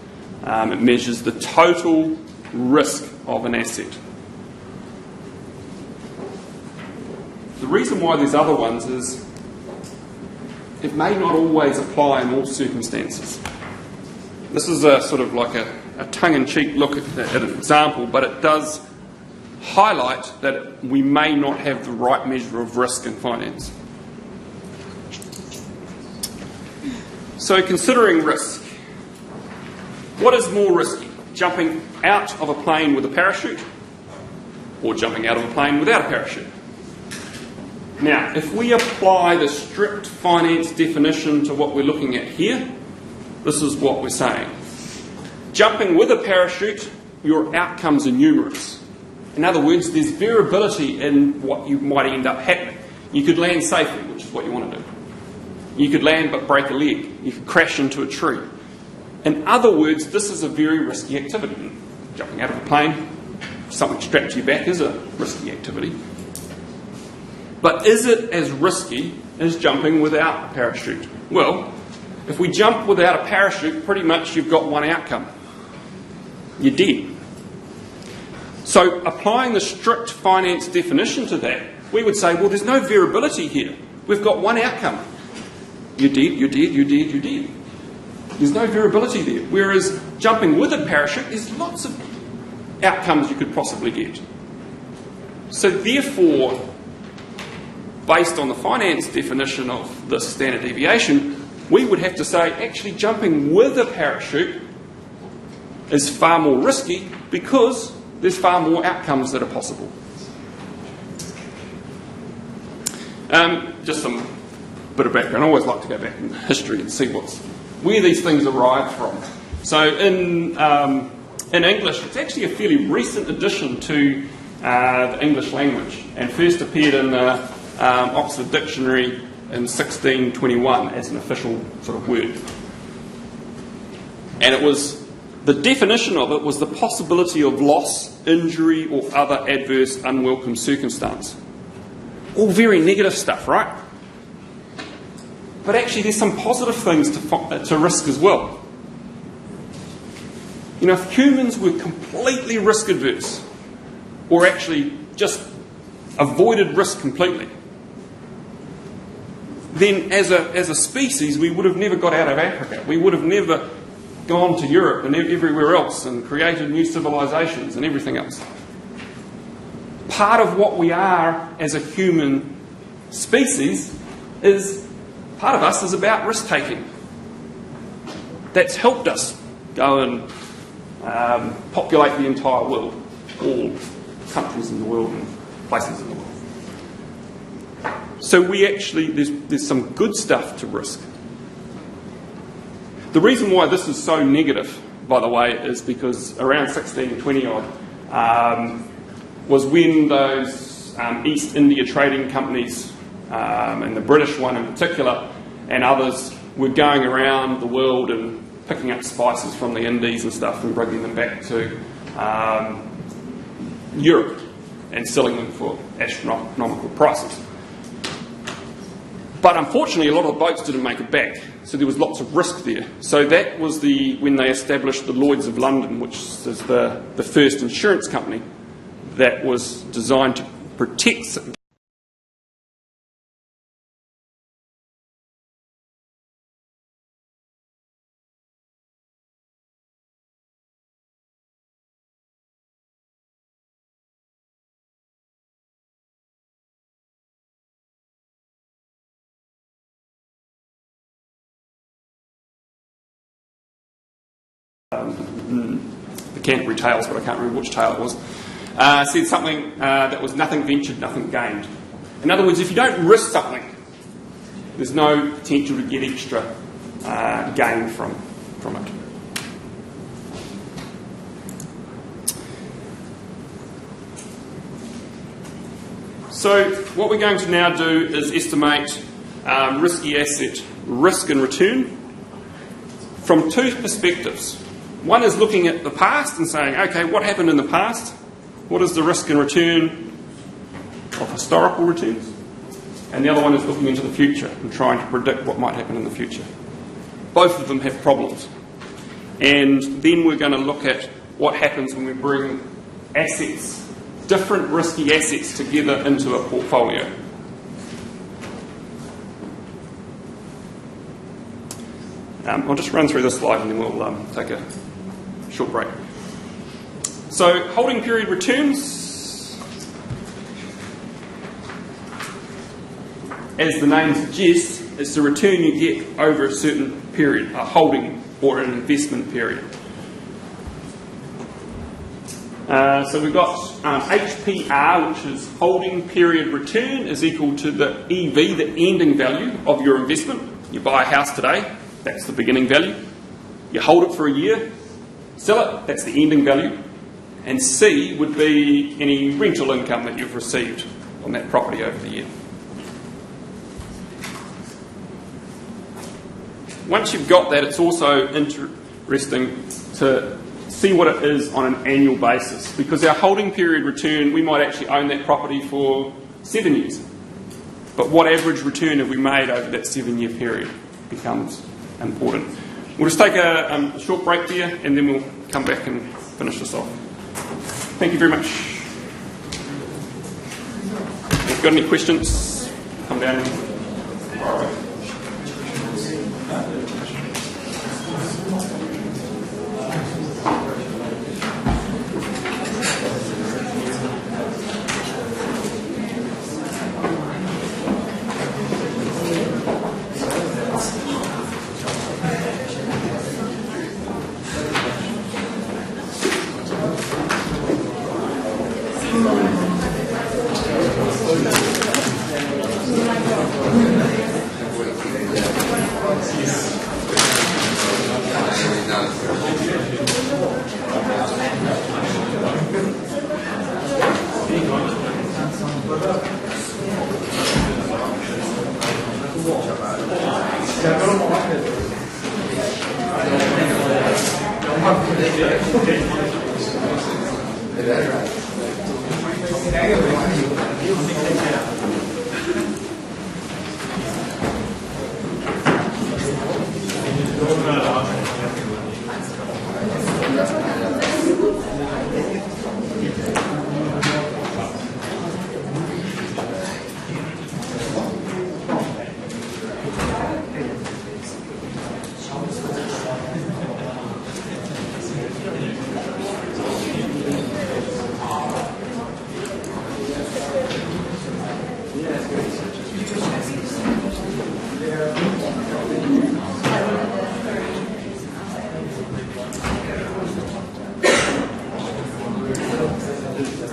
It measures the total risk of an asset. The reason why there's other ones is it may not always apply in all circumstances. This is a sort of like a tongue-in-cheek look at an example, but it does highlight that we may not have the right measure of risk in finance. So considering risk, what is more risky? Jumping out of a plane with a parachute or jumping out of a plane without a parachute? Now, if we apply the strict finance definition to what we're looking at here, this is what we're saying. Jumping with a parachute, your outcomes are numerous. In other words, there's variability in what you might end up happening. You could land safely, which is what you want to do. You could land but break a leg. You could crash into a tree. In other words, this is a very risky activity. Jumping out of a plane, something strapped to your back is a risky activity. But is it as risky as jumping without a parachute? Well, if we jump without a parachute, pretty much you've got one outcome. You're dead. So applying the strict finance definition to that, we would say, well, there's no variability here. We've got one outcome. You're dead, you're dead, you're dead, you're dead. There's no variability there. Whereas jumping with a parachute, there's lots of outcomes you could possibly get. So therefore, based on the finance definition of the standard deviation, we would have to say actually jumping with a parachute is far more risky because there's far more outcomes that are possible. Just some bit of background. I always like to go back in history and see where these things arrived from. So in English, it's actually a fairly recent addition to the English language, and first appeared in the Oxford Dictionary in 1621 as an official sort of word. And the definition of it was the possibility of loss, injury, or other adverse, unwelcome circumstance. All very negative stuff, right? But actually there's some positive things to risk as well. You know, if humans were completely risk adverse, or actually just avoided risk completely, then as a species we would have never got out of Africa. We would have never gone to Europe and everywhere else and created new civilizations and everything else. Part of what we are as a human species part of us is about risk-taking. That's helped us go and populate the entire world, all countries in the world and places in the world. So there's some good stuff to risk. The reason why this is so negative, by the way, is because around 1620 odd was when those East India trading companies, and the British one in particular, and others were going around the world and picking up spices from the Indies and stuff and bringing them back to Europe and selling them for astronomical prices. But unfortunately, a lot of the boats didn't make it back, so there was lots of risk there. So that was when they established the Lloyd's of London, which is the first insurance company that was designed to protect the Canterbury Tales, but I can't remember which tale it was, said something that was nothing ventured, nothing gained. In other words, if you don't risk something, there's no potential to get extra gain from it. So what we're going to now do is estimate risky asset risk and return from two perspectives. One is looking at the past and saying, okay, what happened in the past? What is the risk and return of historical returns? And the other one is looking into the future and trying to predict what might happen in the future. Both of them have problems. And then we're going to look at what happens when we bring assets, different risky assets, together into a portfolio. I'll just run through this slide and then we'll take a short break. So, holding period returns, as the name suggests, is the return you get over a certain period, a holding or an investment period. So we've got HPR, which is holding period return, is equal to the EV, the ending value of your investment. You buy a house today, that's the beginning value. You hold it for a year, sell it, that's the ending value. And C would be any rental income that you've received on that property over the year. Once you've got that, it's also interesting to see what it is on an annual basis, because our holding period return, we might actually own that property for 7 years. But what average return have we made over that 7-year period becomes important. We'll just take a short break there and then we'll come back and finish this off. Thank you very much. If you've got any questions, come down and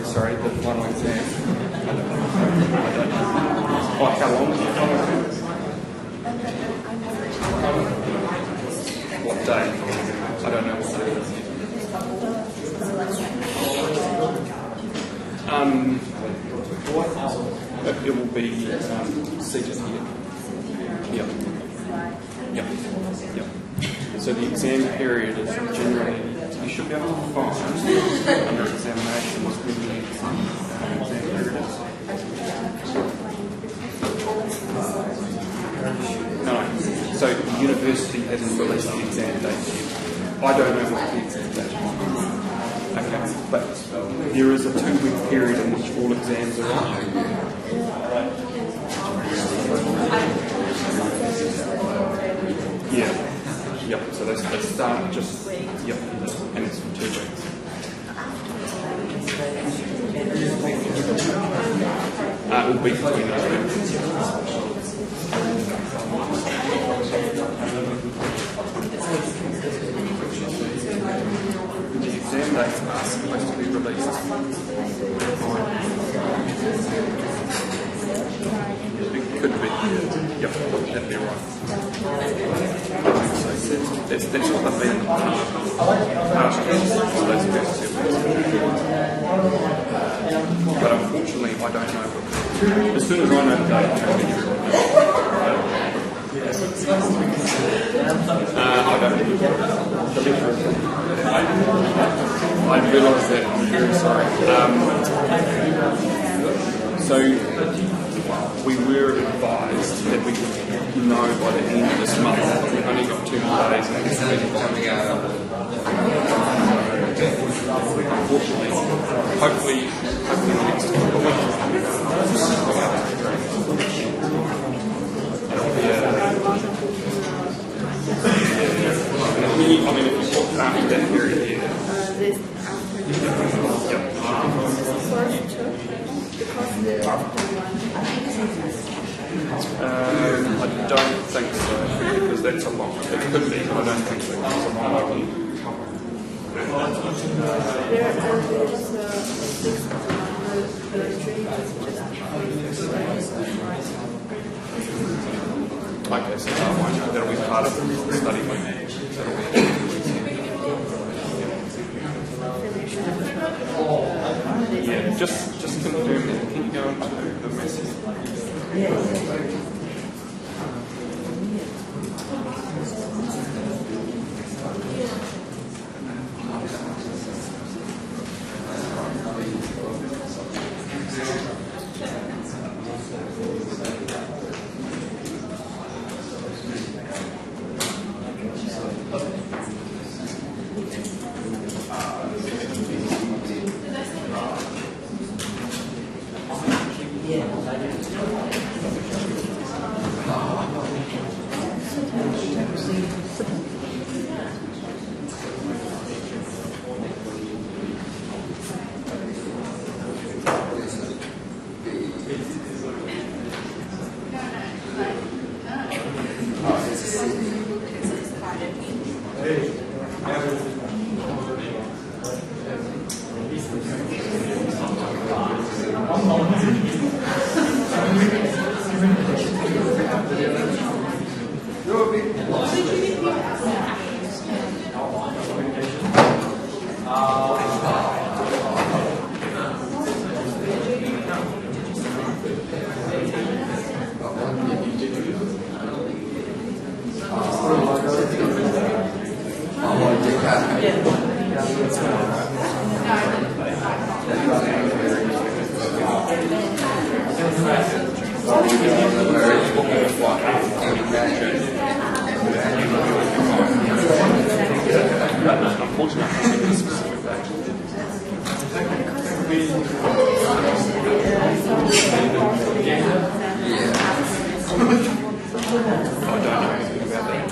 Sorry, the final exam. I don't know. Oh, how long is the final exam? What day? I don't know what day it is. It will be seated here. Yep. Yep. Yep. So the exam period is generally, you should be able to find under examinations when the exam period is. No, so the university hasn't released the exam date yet. I don't know what the exam date is. Okay, but there is a 2-week period in which all exams are on. Yeah. Yep, so they start just, yep, and it's for 2 weeks. It will be between those weeks. The exam dates are supposed to be released. It could be, yep, that'd be right. That's what they've been in the past years for those first 2 weeks. But unfortunately, I don't know. As soon as I know the date, I'll tell you. I don't know. I realise that. I'm very sorry. So we were advised that we could know by the end of this month. We've only got 2 more days and it's coming out. Unfortunately, hopefully next week. I mean, if you look after that period here. I don't think so, because that's a long. It could be, but I don't think so. It's a long one. Okay, so that'll be part of the study week. Yeah, just confirm that. Can you go into the Massey? want to know the specific date. I don't know anything about that.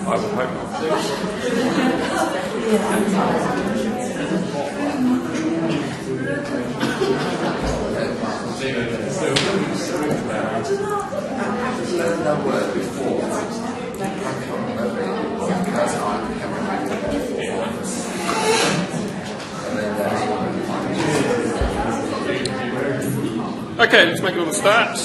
I would hope not. Okay, let's make another start.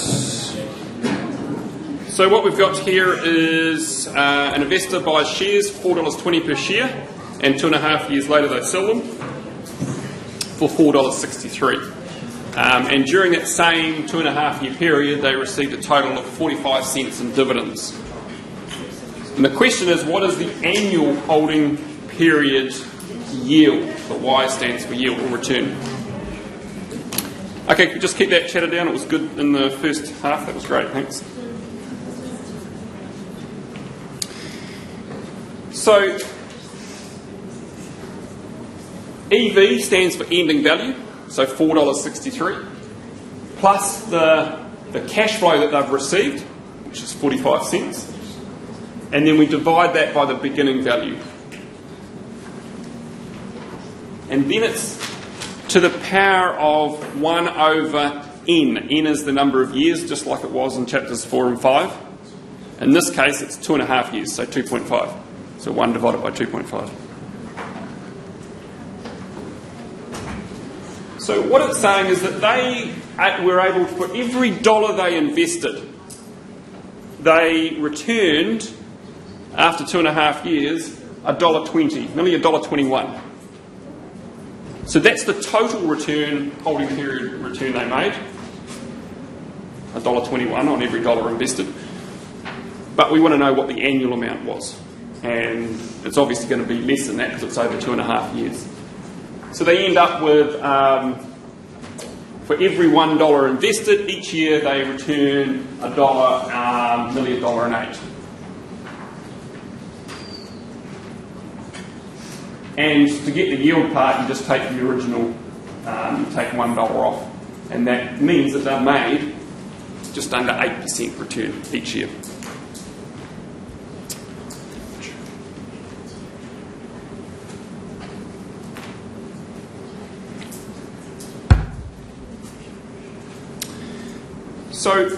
So what we've got here is an investor buys shares, $4.20 per share, and 2.5 years later they sell them for $4.63. And during that same 2.5 year period, they received a total of 45 cents in dividends. And the question is, what is the annual holding period yield? The Y stands for yield or return. Okay, just keep that chatter down. It was good in the first half. That was great, thanks. So, EV stands for ending value, so $4.63, plus the cash flow that they've received, which is 45 cents, and then we divide that by the beginning value. And then it's to the power of 1 over n. N is the number of years, just like it was in chapters 4 and 5. In this case, it's 2.5 years, so 2.5. So 1 divided by 2.5. So what it's saying is that they were able, for every dollar they invested, they returned, after 2.5 years, $1.20, nearly $1.21. So that's the total return, holding period return they made, $1.21 on every dollar invested. But we want to know what the annual amount was. And it's obviously going to be less than that because it's over 2.5 years. So they end up with, for every $1 invested, each year they return $1, nearly $1.08. And to get the yield part, you just take the original, take $1 off. And that means that they've made just under 8% return each year. So,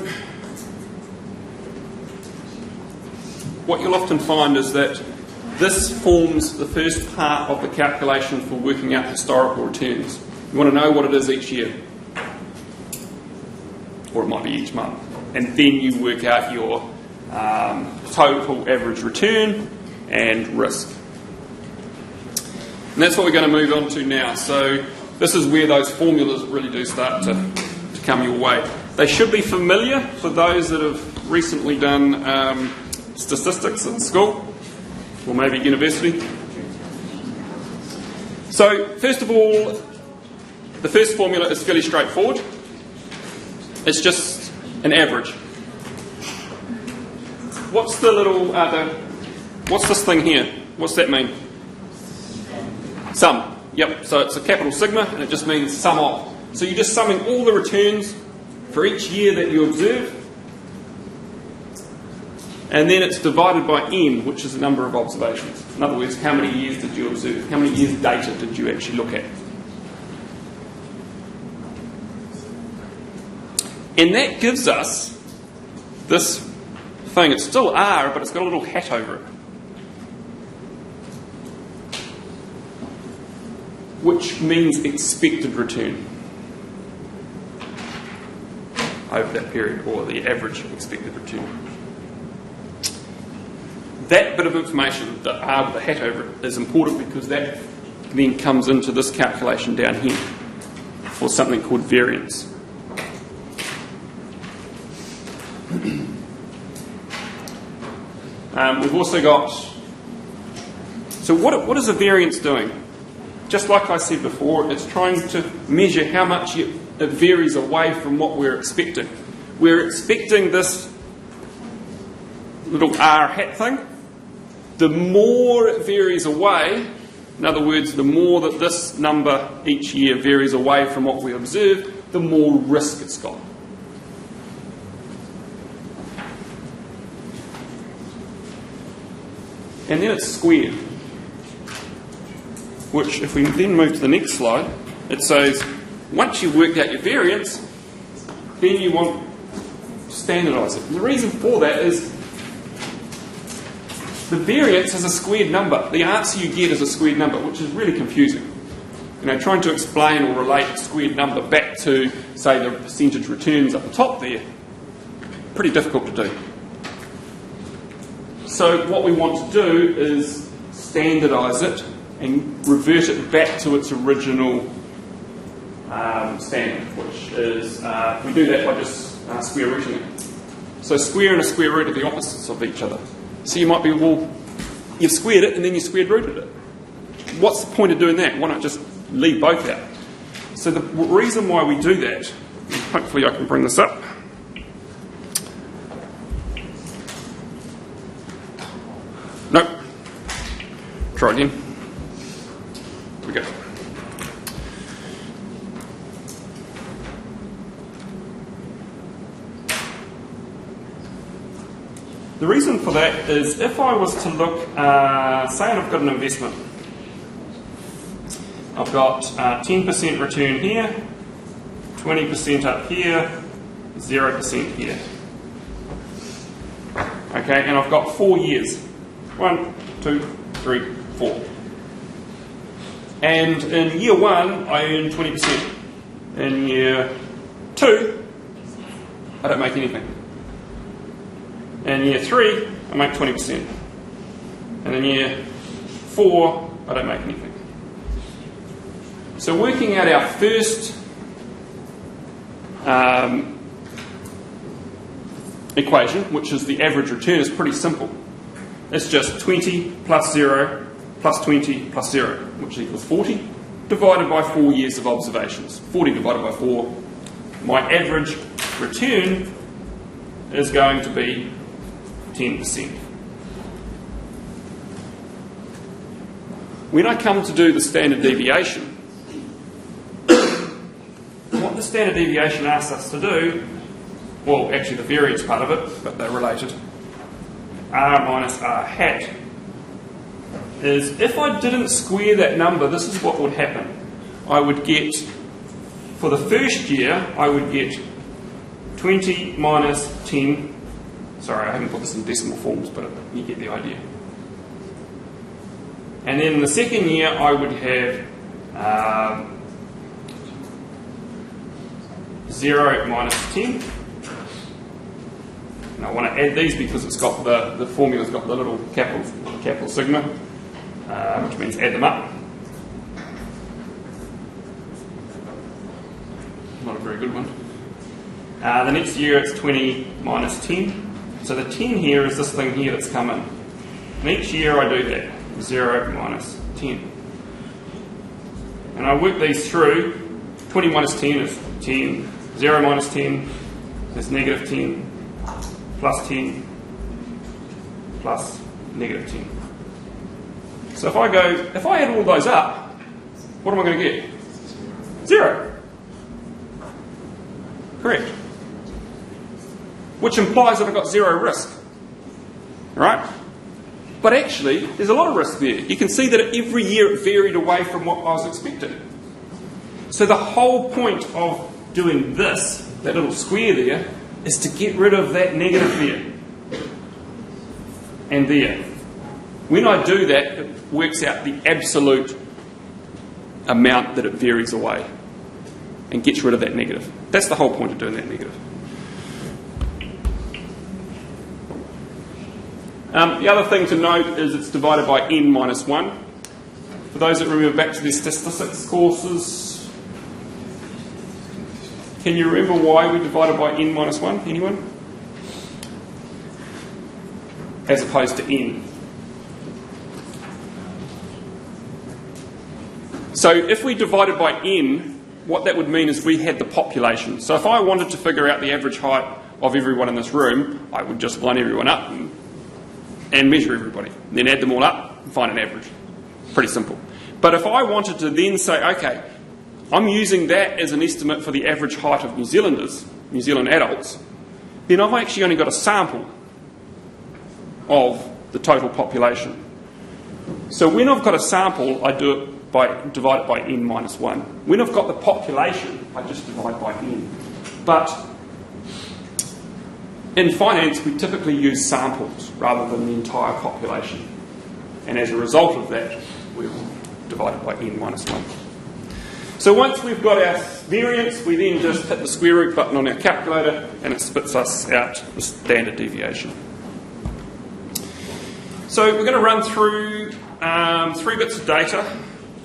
what you'll often find is that this forms the first part of the calculation for working out historical returns. You want to know what it is each year, or it might be each month, and then you work out your total average return and risk. And that's what we're going to move on to now. So this is where those formulas really do start to come your way. They should be familiar for those that have recently done statistics at school, or maybe university. So, first of all, the first formula is fairly straightforward. It's just an average. What's the little, what's this thing here? What's that mean? Sum. Yep, so it's a capital sigma, and it just means sum of. So you're just summing all the returns for each year that you observe, and then it's divided by n, which is the number of observations. In other words, how many years did you observe? How many years' data did you actually look at? And that gives us this thing. It's still R, but it's got a little hat over it, which means expected return over that period, or the average expected return. That bit of information, the R with the hat over it, is important because that then comes into this calculation down here for something called variance. We've also got, so what is a variance doing? Just like I said before, it's trying to measure how much it varies away from what we're expecting. We're expecting this little R hat thing. The more it varies away, In other words, the more that this number each year varies away from what we observe, the more risk it's got. And then it's squared, which if we then move to the next slide, it says once you've worked out your variance, then you want to standardise it. And the reason for that is the variance is a squared number. The answer you get is a squared number, which is really confusing. You know, trying to explain or relate a squared number back to, say, the percentage returns up the top there, pretty difficult to do. So what we want to do is standardise it and revert it back to its original standard, which is, we do that by just square rooting it. So square and a square root are the opposites of each other. So you might be, well, you've squared it and then you squared rooted it. What's the point of doing that? Why not just leave both out? So the reason why we do that, hopefully I can bring this up. Nope. Try again. Here we go. The reason for that is if I was to look, say I've got an investment. I've got 10% return here, 20% up here, 0% here. Okay, and I've got 4 years. 1, 2, 3, 4. And in year 1, I earn 20%. In year 2, I don't make anything. In year 3, I make 20%. And in year 4, I don't make anything. So working out our first equation, which is the average return, is pretty simple. It's just 20 plus 0 plus 20 plus 0, which equals 40, divided by 4 years of observations. 40 divided by 4. My average return is going to be 10%. When I come to do the standard deviation, what the standard deviation asks us to do, well, actually the variance part of it, but they're related, r minus r hat, is if I didn't square that number, this is what would happen. I would get, for the first year, I would get 20 minus 10. Sorry, I haven't put this in decimal forms, but you get the idea. And then in the second year, I would have 0 minus 10. And I want to add these because it's got the formula's got the little capital sigma, which means add them up. Not a very good one. The next year it's 20 minus 10. So the 10 here is this thing here that's come in. And each year I do that. 0 minus 10. And I work these through. 20 minus 10 is 10. 0 minus 10 is negative 10. Plus 10. Plus negative 10. So if I add all those up, what am I going to get? 0. Correct. Which implies that I've got 0 risk. Right? But actually, there's a lot of risk there. You can see that every year it varied away from what I was expecting. So the whole point of doing this, that little square there, is to get rid of that negative there. And there. When I do that, it works out the absolute amount that it varies away. And gets rid of that negative. That's the whole point of doing that negative. The other thing to note is it's divided by n minus 1. For those that remember back to their statistics courses, can you remember why we divided by n minus 1? Anyone? As opposed to n. So if we divided by n, what that would mean is we had the population. So if I wanted to figure out the average height of everyone in this room, I would just line everyone up and measure everybody. And then add them all up and find an average. Pretty simple. But if I wanted to then say, okay, I'm using that as an estimate for the average height of New Zealanders, New Zealand adults, then I've actually only got a sample of the total population. So when I've got a sample, I do it divide it by n minus 1. When I've got the population, I just divide by n. But in finance, we typically use samples rather than the entire population. And as a result of that, we'll divide it by n minus 1. So once we've got our variance, we then just hit the square root button on our calculator and it spits us out the standard deviation. So we're going to run through 3 bits of data.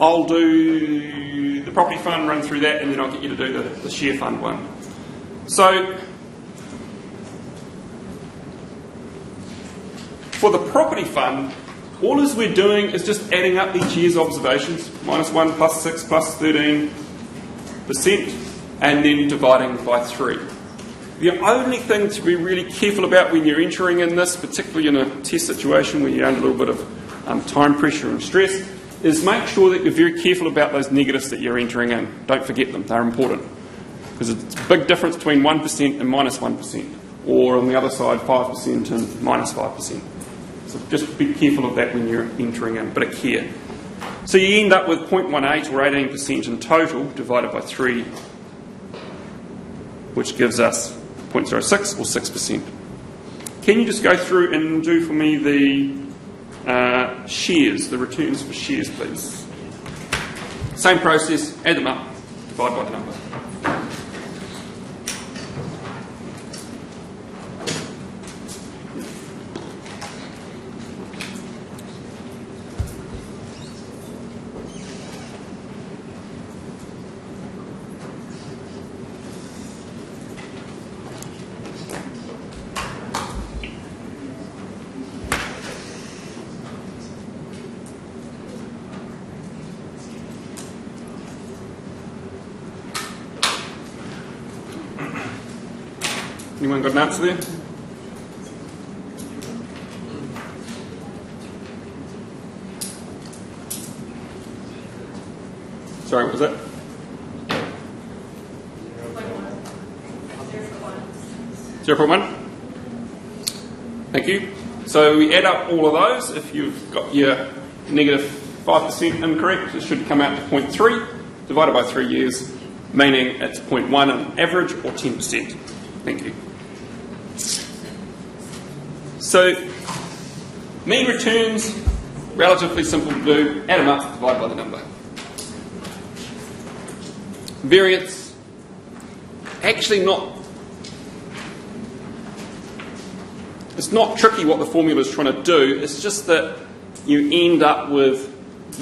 I'll do the property fund, run through that, and then I'll get you to do the share fund one. So for the property fund, all we're doing is just adding up each year's observations, -1, +6, +13%, and then dividing by 3. The only thing to be really careful about when you're entering in this, particularly in a test situation where you're under a little bit of time pressure and stress, is make sure that you're very careful about those negatives that you're entering in. Don't forget them, they're important. Because it's a big difference between 1% and -1%, or on the other side, 5% and -5%. So just be careful of that when you're entering in, bit of care. So you end up with 0.18 or 18% in total divided by 3, which gives us 0.06 or 6%. Can you just go through and do for me the shares, the returns for shares, please? Same process, add them up, divide by the number. Anyone got an answer there? Sorry, what was that? 0.1. Thank you. So we add up all of those. If you've got your -5% incorrect, it should come out to 0.3 divided by 3 years, meaning it's 0.1 on average or 10%. Thank you. So, mean returns, relatively simple to do. Add them up, divide by the number. Variance, actually it's not tricky what the formula is trying to do. It's just that you end up with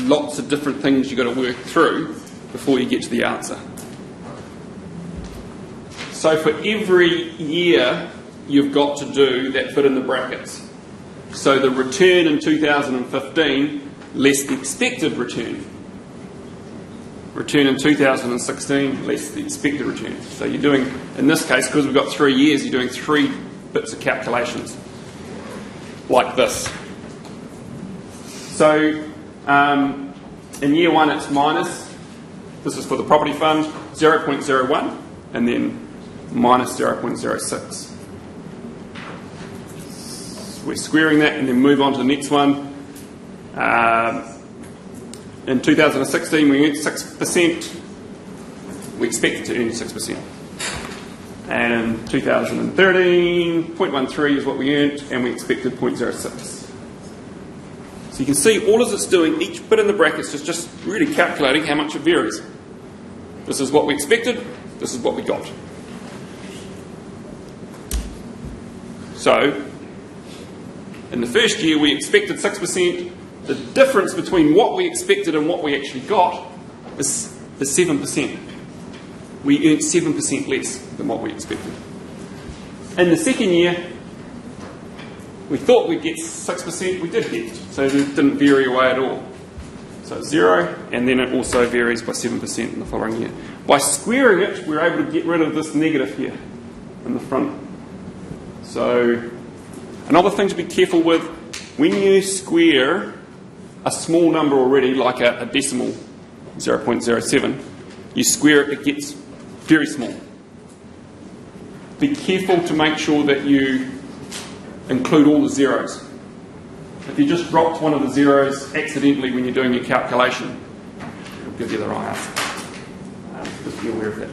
lots of different things you've got to work through before you get to the answer. So for every year, you've got to do that bit in the brackets. So the return in 2015 less the expected return. Return in 2016 less the expected return. So you're doing, in this case, because we've got 3 years, you're doing 3 bits of calculations like this. So in year 1 it's minus, this is for the property fund, 0.01 and then minus 0.06. We're squaring that and then move on to the next one. In 2016 we earned 6%. We expected to earn 6%. And in 2013, 0.13 is what we earned and we expected 0.06. So you can see all as it's doing, each bit in the brackets is just really calculating how much it varies. This is what we expected, this is what we got. So, in the first year we expected 6%. The difference between what we expected and what we actually got is 7%. We earned 7% less than what we expected. In the second year, we thought we'd get 6%, we did get, so it didn't vary away at all. So 0, and then it also varies by 7% in the following year. By squaring it, we're able to get rid of this negative here in the front. So, another thing to be careful with, when you square a small number already, like a decimal, 0.07, you square it, it gets very small. Be careful to make sure that you include all the zeros. If you just dropped one of the zeros accidentally when you're doing your calculation, it'll give you the wrong answer. Just be aware of that.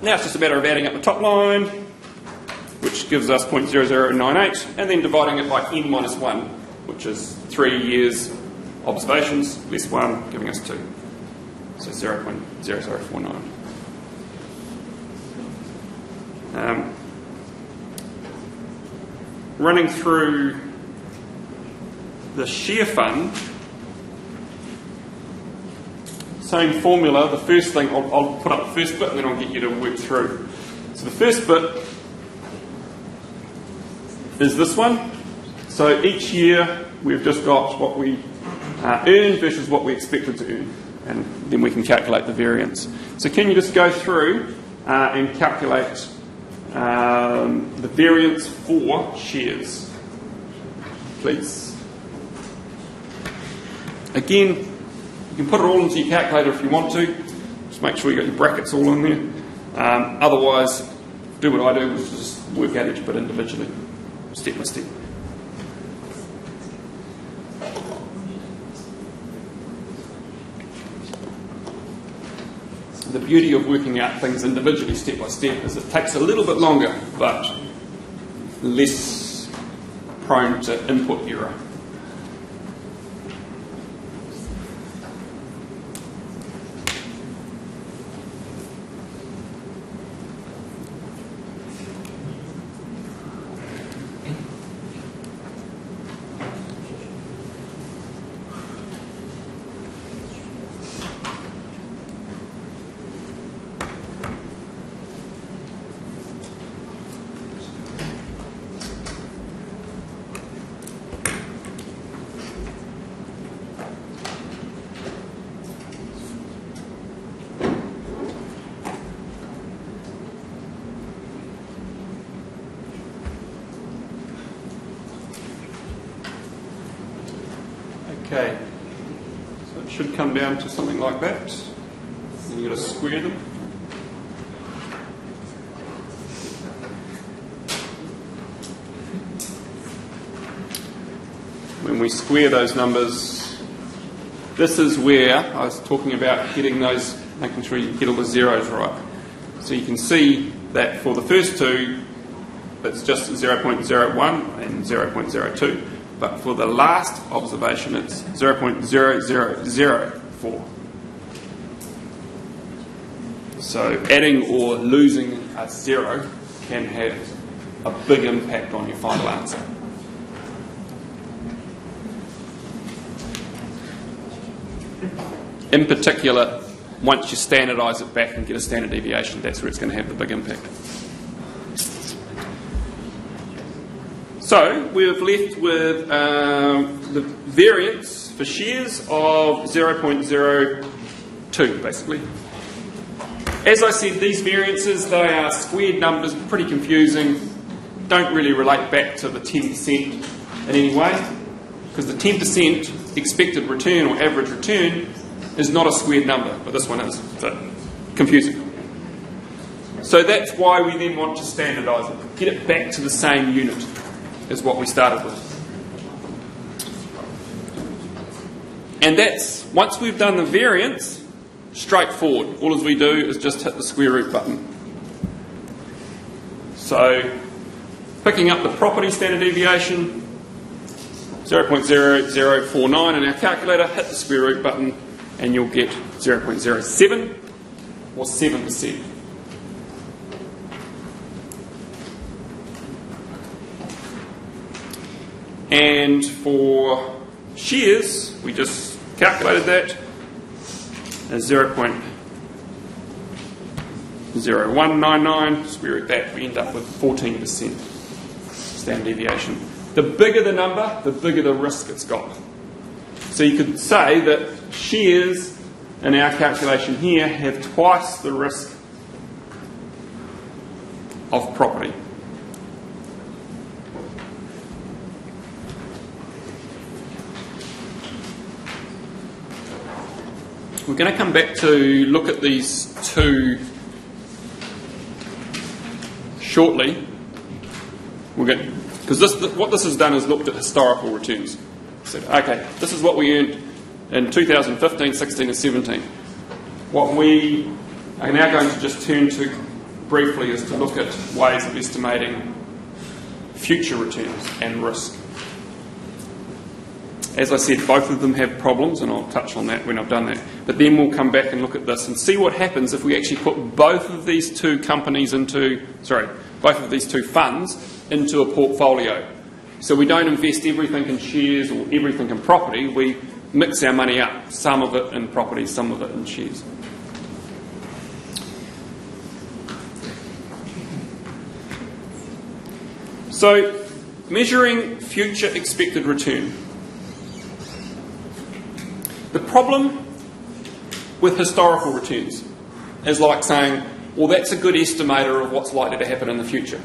Now it's just a matter of adding up the top line, which gives us 0.0098, and then dividing it by n minus 1, which is 3 years observations, less 1, giving us 2. So 0.0049. Running through the share fund, same formula. The first thing, I'll put up the first bit and then I'll get you to work through. So the first bit is this one. So each year we've just got what we earn versus what we expected to earn, and then we can calculate the variance. So can you just go through and calculate the variance for shares, please? Again, you can put it all into your calculator if you want to. Just make sure you got your brackets all in there. Otherwise, do what I do, which is just work out each bit individually, step by step. The beauty of working out things individually, step by step, is it takes a little bit longer, but less prone to input error. Okay, so it should come down to something like that. And you've got to square them. When we square those numbers, this is where I was talking about getting those, making sure you get all the zeros right. So you can see that for the first two, it's just 0.01 and 0.02. But for the last observation, it's 0.0004. So adding or losing a zero can have a big impact on your final answer. In particular, once you standardise it back and get a standard deviation, that's where it's going to have the big impact. So we've left with the variance for shares of 0.02, basically. As I said, these variances, they are squared numbers, pretty confusing, don't really relate back to the 10% in any way, because the 10% expected return or average return is not a squared number, but this one is. So, confusing. So that's why we then want to standardise it, get it back to the same unit is what we started with. And that's, once we've done the variance, straightforward. All as we do is just hit the square root button. So, picking up the property standard deviation, 0.0049 in our calculator, hit the square root button, and you'll get 0.07 or 7%. And for shares, we just calculated that as 0.0199, square root that, we end up with 14% standard deviation. The bigger the number, the bigger the risk it's got. So you could say that shares in our calculation here have twice the risk of property. we're going to come back to look at these two shortly. Because what this has done is looked at historical returns. Said, okay, this is what we earned in 2015, 16 and 17. What we are now going to just turn to briefly is to look at ways of estimating future returns and risk. As I said, both of them have problems, and I'll touch on that when I've done that. But then we'll come back and look at this and see what happens if we actually put both of these two companies both of these two funds into a portfolio. So we don't invest everything in shares or everything in property, we mix our money up, some of it in property, some of it in shares. So, measuring future expected return. The problem with historical returns is like saying, well, that's a good estimator of what's likely to happen in the future.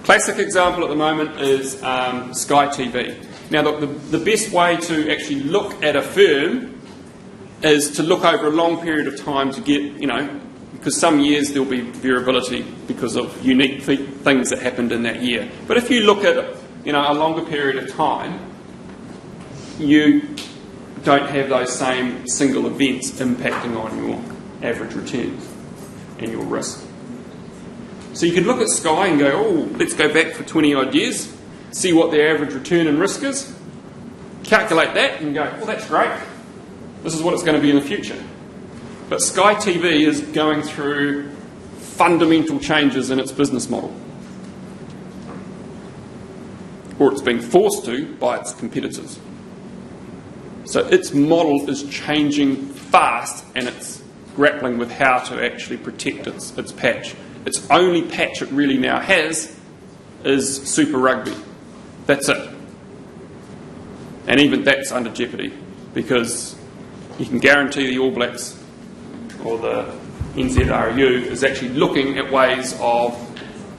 Classic example at the moment is Sky TV. Now, the best way to actually look at a firm is to look over a long period of time to get, because some years there'll be variability because of unique things that happened in that year. But if you look at, a longer period of time, you don't have those same single events impacting on your average returns and your risk. So you could look at Sky and go, oh, let's go back for 20 odd years, see what their average return and risk is, calculate that and go, well, that's great. This is what it's going to be in the future. But Sky TV is going through fundamental changes in its business model. Or it's being forced to by its competitors. So its model is changing fast and it's grappling with how to actually protect its patch. Its only patch it really now has is Super Rugby. That's it. And even that's under jeopardy because you can guarantee the All Blacks or the NZRU is actually looking at ways of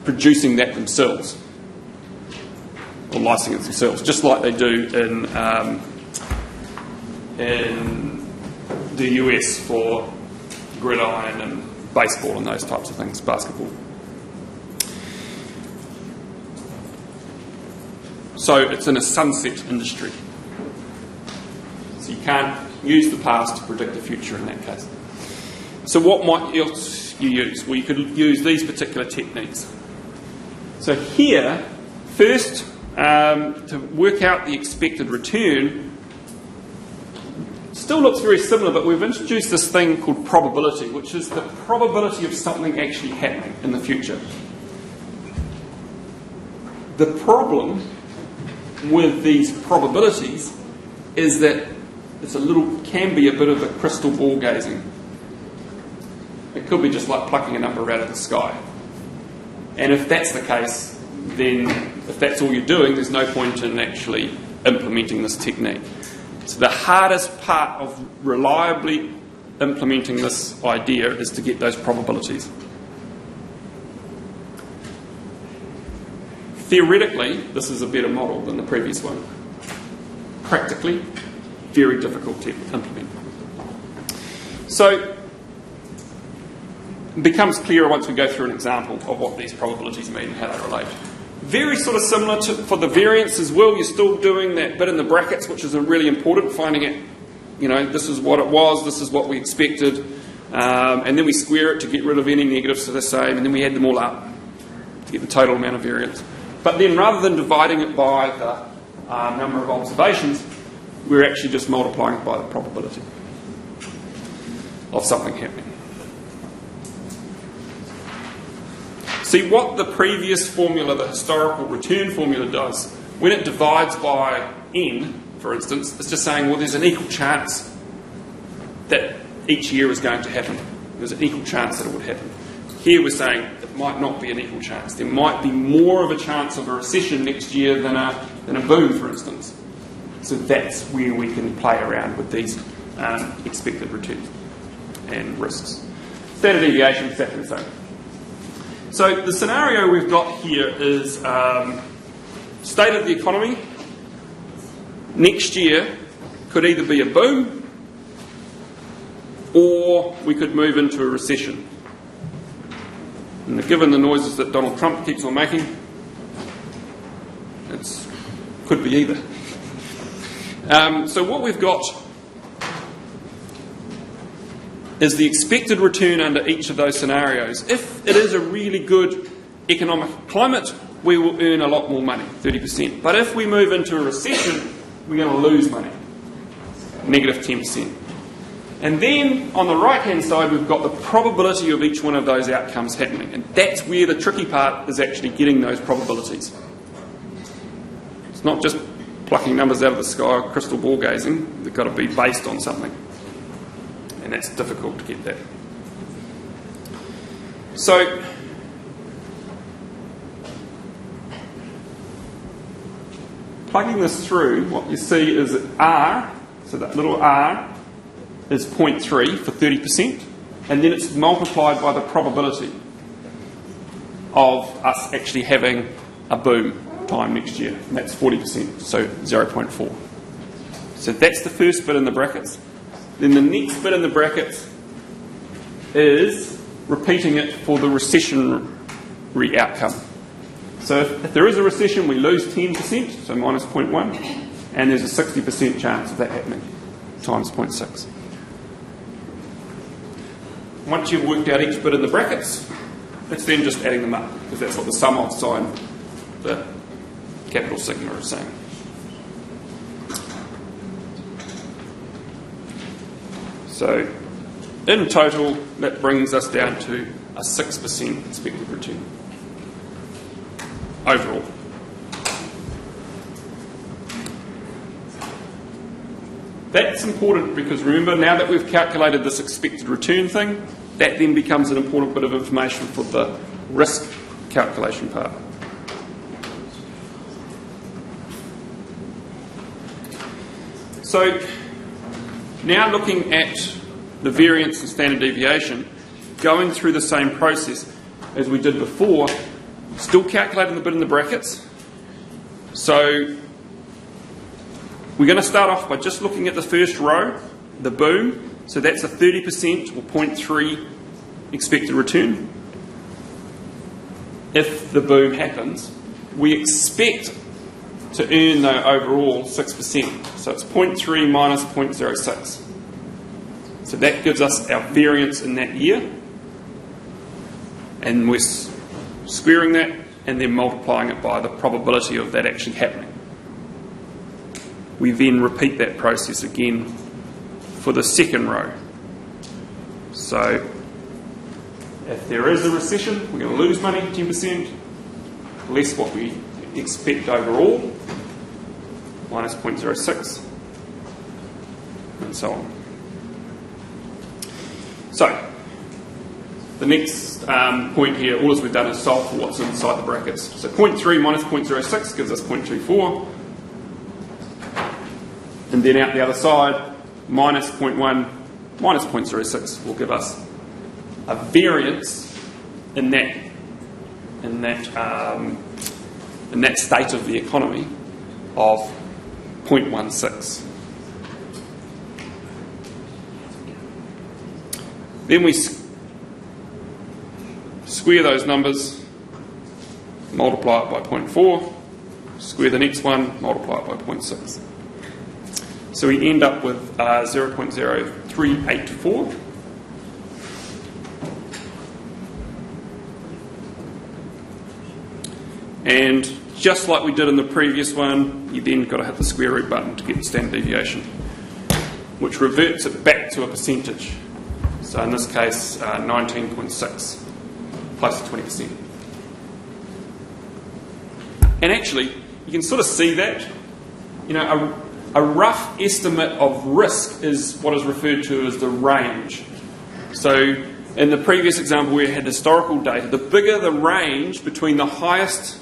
producing that themselves or licensing it themselves, just like they do in the US for gridiron and baseball and those types of things, basketball. So it's in a sunset industry. So you can't use the past to predict the future in that case. So what might else you use? Well, you could use these particular techniques. So here, first, to work out the expected return, still looks very similar, but we've introduced this thing called probability, which is the probability of something actually happening in the future. The problem with these probabilities is that can be a bit of a crystal ball gazing. It could be just like plucking a number out of the sky. And if that's the case, then if that's all you're doing, there's no point in actually implementing this technique. So the hardest part of reliably implementing this idea is to get those probabilities. Theoretically, this is a better model than the previous one. Practically, very difficult to implement. So it becomes clearer once we go through an example of what these probabilities mean and how they relate. Very sort of similar to for the variance as well. You're still doing that bit in the brackets, which is really important, finding it, this is what it was, this is what we expected, and then we square it to get rid of any negatives to the same, and then we add them all up to get the total amount of variance. But then rather than dividing it by the number of observations, we're actually just multiplying it by the probability of something happening. See, what the previous formula, the historical return formula, does, when it divides by n, for instance, it's just saying, well, there's an equal chance that each year is going to happen. There's an equal chance that it would happen. Here we're saying it might not be an equal chance. There might be more of a chance of a recession next year than a boom, for instance. So that's where we can play around with these expected returns and risks. Standard deviation is exactly the same. So the scenario we've got here is state of the economy. Next year could either be a boom or we could move into a recession. And given the noises that Donald Trump keeps on making, it could be either. So what we've got is the expected return under each of those scenarios. If it is a really good economic climate, we will earn a lot more money, 30%. But if we move into a recession, we're going to lose money, negative 10%. And then on the right-hand side, we've got the probability of each one of those outcomes happening. And that's where the tricky part is, actually getting those probabilities. It's not just plucking numbers out of the sky or crystal ball gazing. They've got to be based on something. And that's difficult to get that. So, plugging this through, what you see is that R, so that little R, is 0.3 for 30%, and then it's multiplied by the probability of us actually having a boom time next year, and that's 40%, so 0.4. So that's the first bit in the brackets. Then the next bit in the brackets is repeating it for the recessionary outcome. So if there is a recession, we lose 10%, so minus 0.1, and there's a 60% chance of that happening, times 0.6. Once you've worked out each bit in the brackets, it's then just adding them up, because that's what the sum of sign, the capital sigma, is saying. So, in total, that brings us down to a 6% expected return overall. That's important because remember, now that we've calculated this expected return thing, that then becomes an important bit of information for the risk calculation part. So, now looking at the variance and standard deviation, going through the same process as we did before, still calculating the bit in the brackets. So we're going to start off by just looking at the first row, the boom. So that's a 30% or 0.3 expected return. If the boom happens, we expect to earn, though, overall 6%. So it's 0.3 minus 0.06. So that gives us our variance in that year. And we're squaring that and then multiplying it by the probability of that actually happening. We then repeat that process again for the second row. So if there is a recession, we're going to lose money, 10%, less what we expect overall, minus 0.06, and so on. So, the next point here, all we've done is solve for what's inside the brackets. So 0.3 minus 0.06 gives us 0.24. And then out the other side, minus 0.1 minus 0.06 will give us a variance in that state of the economy of 0.16. Then we square those numbers, multiply it by 0.4, square the next one, multiply it by 0.6. So we end up with 0.0384. And just like we did in the previous one, you then got to hit the square root button to get the standard deviation, which reverts it back to a percentage. So in this case, 19.6 plus 20%. And actually, you can sort of see that. You know, a rough estimate of risk is what is referred to as the range. So in the previous example where we had historical data, the bigger the range between the highest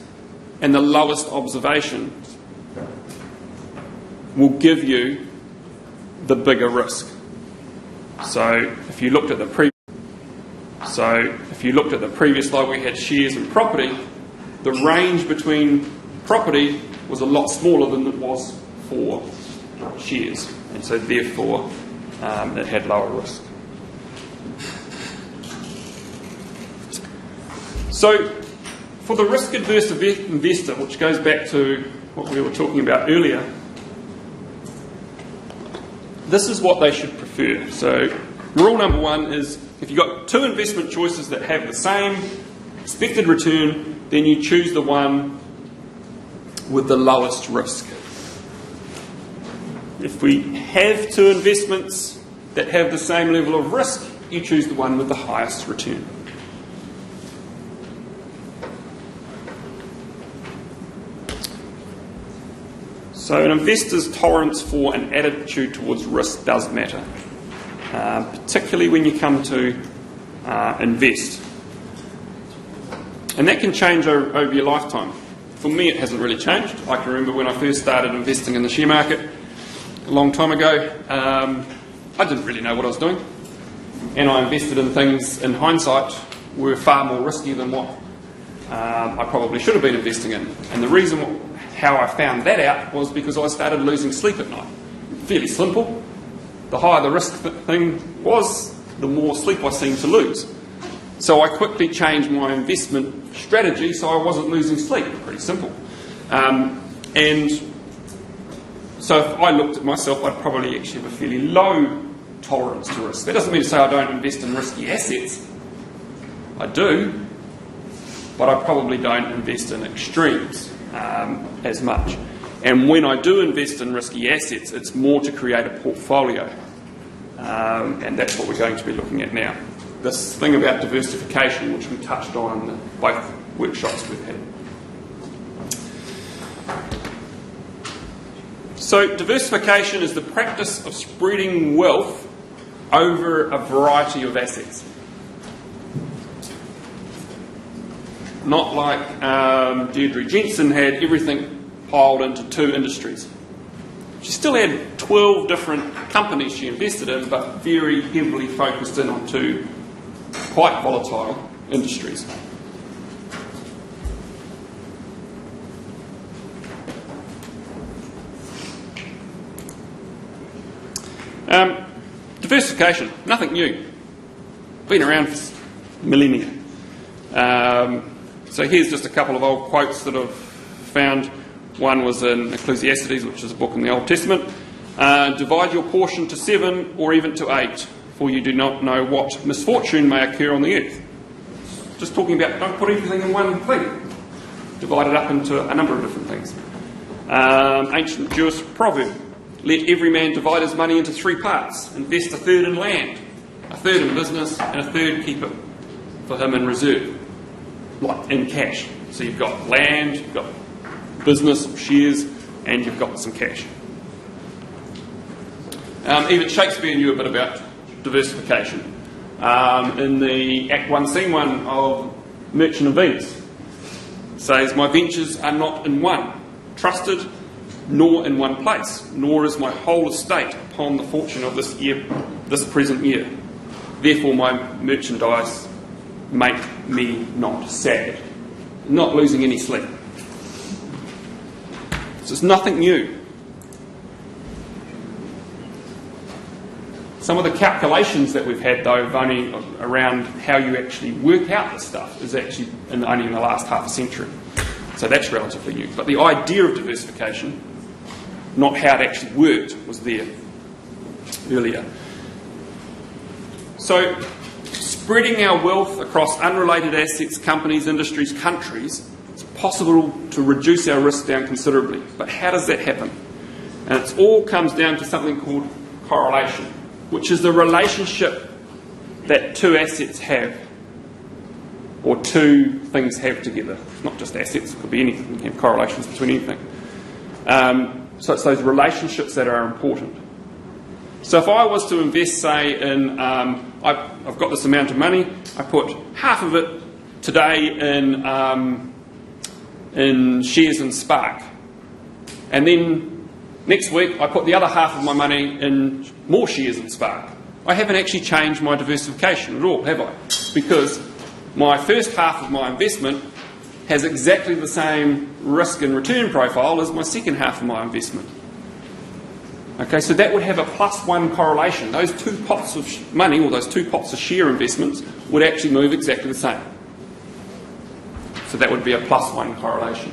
and the lowest observation will give you the bigger risk. So if you looked at the previous slide where we had shares and property, the range between property was a lot smaller than it was for shares, and so therefore it had lower risk. So, for the risk-adverse investor, which goes back to what we were talking about earlier, this is what they should prefer. So, rule number one is if you've got two investment choices that have the same expected return, then you choose the one with the lowest risk. If we have two investments that have the same level of risk, you choose the one with the highest return. So an investor's tolerance for an attitude towards risk does matter, particularly when you come to invest. And that can change over your lifetime. For me, it hasn't really changed. I can remember when I first started investing in the share market a long time ago, I didn't really know what I was doing. And I invested in things, in hindsight, were far more risky than what I probably should have been investing in. And the reason how I found that out was because I started losing sleep at night. Fairly simple. The higher the risk thing was, the more sleep I seemed to lose. So I quickly changed my investment strategy so I wasn't losing sleep. Pretty simple. And so if I looked at myself, I'd probably actually have a fairly low tolerance to risk. That doesn't mean to say I don't invest in risky assets. I do, but I probably don't invest in extremes as much. And when I do invest in risky assets, it's more to create a portfolio. And that's what we're going to be looking at now. This thing about diversification, which we touched on in both workshops we've had. So diversification is the practice of spreading wealth over a variety of assets. Not like Deirdre Jensen had everything piled into two industries. She still had 12 different companies she invested in, but very heavily focused in on two quite volatile industries. Diversification, nothing new. Been around for millennia. So here's just a couple of old quotes that I've found. One was in Ecclesiastes, which is a book in the Old Testament. Divide your portion to 7 or even to 8, for you do not know what misfortune may occur on the earth. Just talking about don't put everything in one thing. Divide it up into a number of different things. Ancient Jewish proverb. Let every man divide his money into 3 parts. Invest a third in land, a third in business, and a third keep it for him in reserve, like in cash. So you've got land, you've got business or shares, and you've got some cash. Even Shakespeare knew a bit about diversification. In the Act 1, Scene 1 of Merchant of Venus, it says, "My ventures are not in one, trusted, nor in one place, nor is my whole estate upon the fortune of this year, this present year. Therefore my merchandise make me not sad." Not losing any sleep. So it's nothing new. Some of the calculations that we've had, though, only around how you actually work out this stuff is actually only in the last half a century. So that's relatively new. But the idea of diversification, not how it actually worked, was there earlier. So spreading our wealth across unrelated assets, companies, industries, countries, it's possible to reduce our risk down considerably. But how does that happen? And it all comes down to something called correlation, which is the relationship that two assets have, or two things have together. It's not just assets, it could be anything. You can have correlations between anything. So it's those relationships that are important. So if I was to invest, say, in, I've got this amount of money, I put half of it today in shares in Spark. And then next week I put the other half of my money in more shares in Spark. I haven't actually changed my diversification at all, have I? Because my first half of my investment has exactly the same risk and return profile as my second half of my investment. Okay, so that would have a +1 correlation. Those two pots of money, or those two pots of share investments, would actually move exactly the same. So that would be a +1 correlation.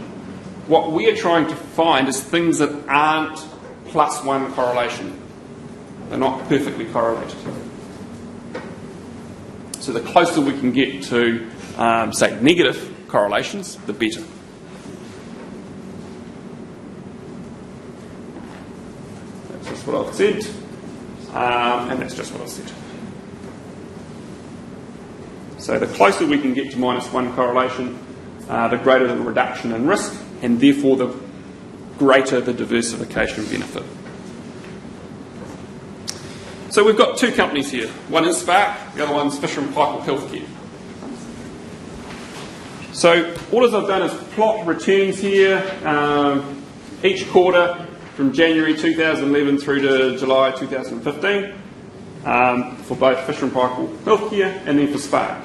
What we are trying to find is things that aren't +1 correlation. They're not perfectly correlated. So the closer we can get to, say, negative correlations, the better. That's just what I've said, and that's just what I've said. So the closer we can get to -1 correlation, the greater the reduction in risk, and therefore the greater the diversification benefit. So we've got two companies here. One is Spark, the other one's Fisher & Paykel Healthcare. So all I've done is plot returns here each quarter from January 2011 through to July 2015 for both Fisher & Paykel Healthcare and then for Spark.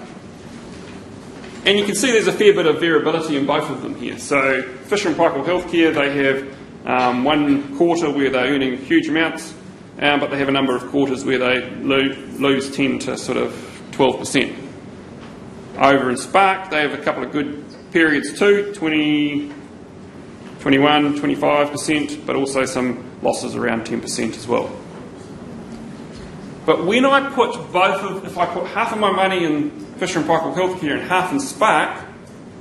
And you can see there's a fair bit of variability in both of them here. So Fisher & Paykel Healthcare, they have one quarter where they're earning huge amounts, but they have a number of quarters where they lose 10 to sort of 12%. Over in Spark, they have a couple of good periods too, 20, 21, 25%, but also some losses around 10% as well. But when I put if I put half of my money in Fisher & Paykel Healthcare and half in Spark,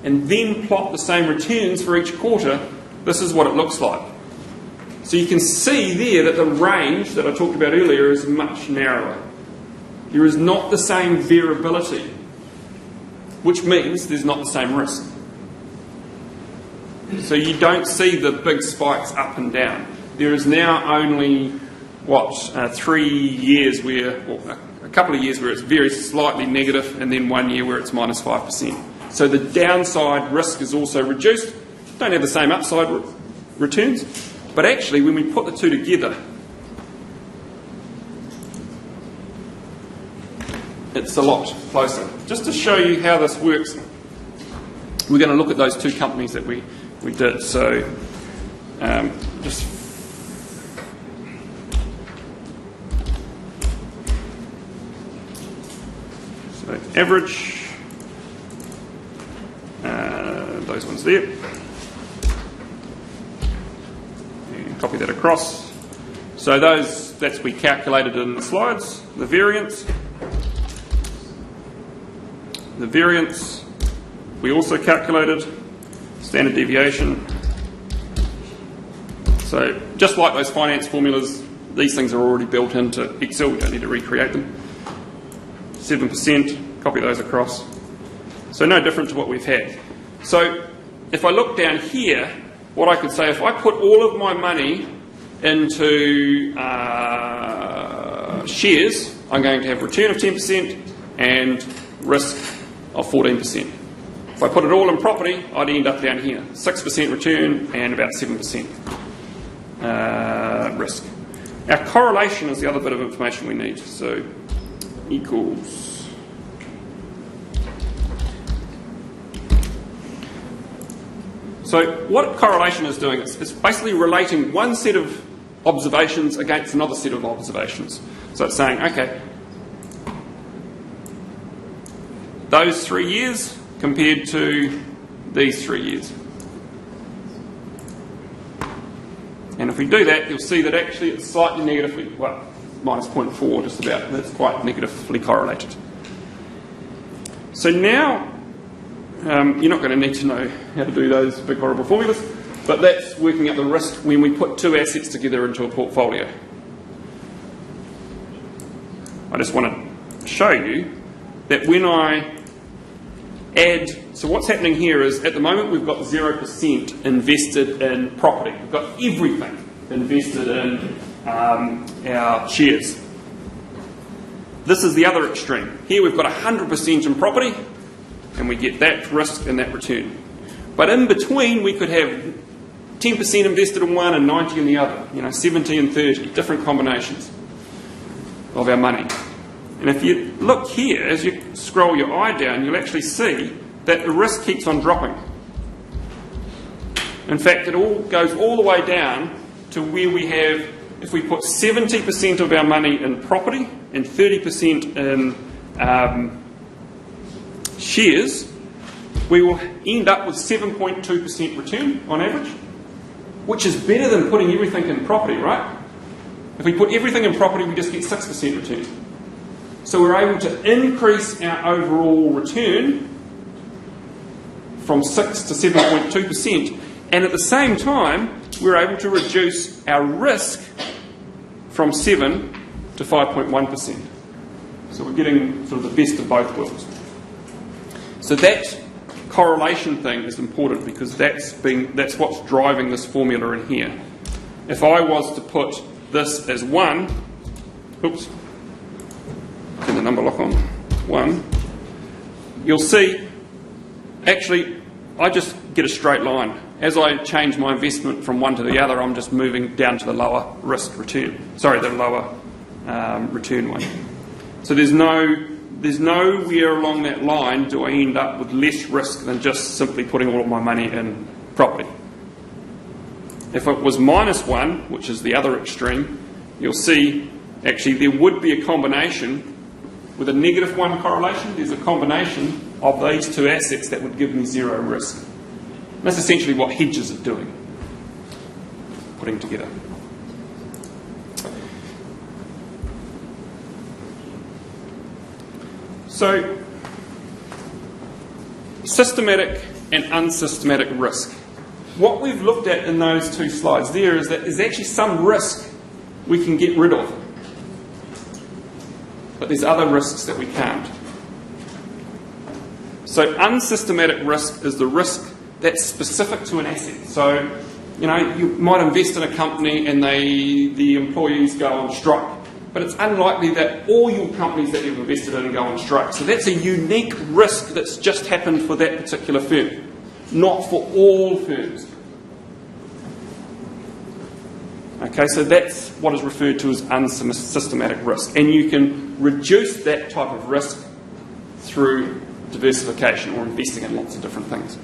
and then plot the same returns for each quarter, this is what it looks like. So you can see there that the range that I talked about earlier is much narrower. There is not the same variability, which means there's not the same risk. So you don't see the big spikes up and down. There is now only, 3 years where, or a couple of years where it's very slightly negative, and then 1 year where it's -5%. So the downside risk is also reduced. Don't have the same upside returns, but actually when we put the two together, it's a lot closer. Just to show you how this works, we're going to look at those two companies that we did. So just so average, those ones there, and copy that across. So that's we calculated in the slides, the variance. The variance we also calculated, standard deviation. So just like those finance formulas, these things are already built into Excel, we don't need to recreate them. 7%, copy those across. So no different to what we've had. So if I look down here, what I could say, if I put all of my money into shares, I'm going to have a return of 10% and risk of 14%. If I put it all in property, I'd end up down here, 6% return and about 7% risk. Our correlation is the other bit of information we need. So equals So what correlation is doing is it's basically relating one set of observations against another set of observations. So it's saying, okay, those 3 years compared to these 3 years. And if we do that, you'll see that actually it's slightly negatively, well, minus 0.4 just about, that's quite negatively correlated. So now, you're not going to need to know how to do those big horrible formulas, but that's working out the risk when we put two assets together into a portfolio. I just want to show you that when I add, so what's happening here is at the moment we've got 0% invested in property. We've got everything invested in our shares. This is the other extreme. Here we've got 100% in property and we get that risk and that return. But in between we could have 10% invested in one and 90 in the other, 70 and 30, different combinations of our money. And if you look here, as you scroll your eye down, you'll actually see that the risk keeps on dropping. In fact, it all goes all the way down to where we have if we put 70% of our money in property and 30% in shares, we will end up with 7.2% return on average, which is better than putting everything in property, right? If we put everything in property, we just get 6% return. So we're able to increase our overall return from 6 to 7.2%, and at the same time, we're able to reduce our risk from 7 to 5.1%. So we're getting sort of the best of both worlds. So that correlation thing is important because that's what's driving this formula in here. If I was to put this as 1, oops, turn the number lock on, 1, you'll see, actually, I just get a straight line. As I change my investment from one to the other, I'm just moving down to the lower risk return. Sorry, the lower return one. So there's nowhere along that line do I end up with less risk than just simply putting all of my money in property. If it was -1, which is the other extreme, you'll see actually there would be a combination with a -1 correlation. There's a combination of these two assets that would give me 0 risk. And that's essentially what hedges are doing, putting together. So, systematic and unsystematic risk. What we've looked at in those two slides there is that there's actually some risk we can get rid of, but there's other risks that we can't. So unsystematic risk is the risk that's specific to an asset. So, you know, you might invest in a company and the employees go on strike, but it's unlikely that all your companies that you've invested in go on strike. So that's a unique risk that's just happened for that particular firm, not for all firms. Okay, so that's what is referred to as unsystematic risk. And you can reduce that type of risk through diversification or investing in lots of different things.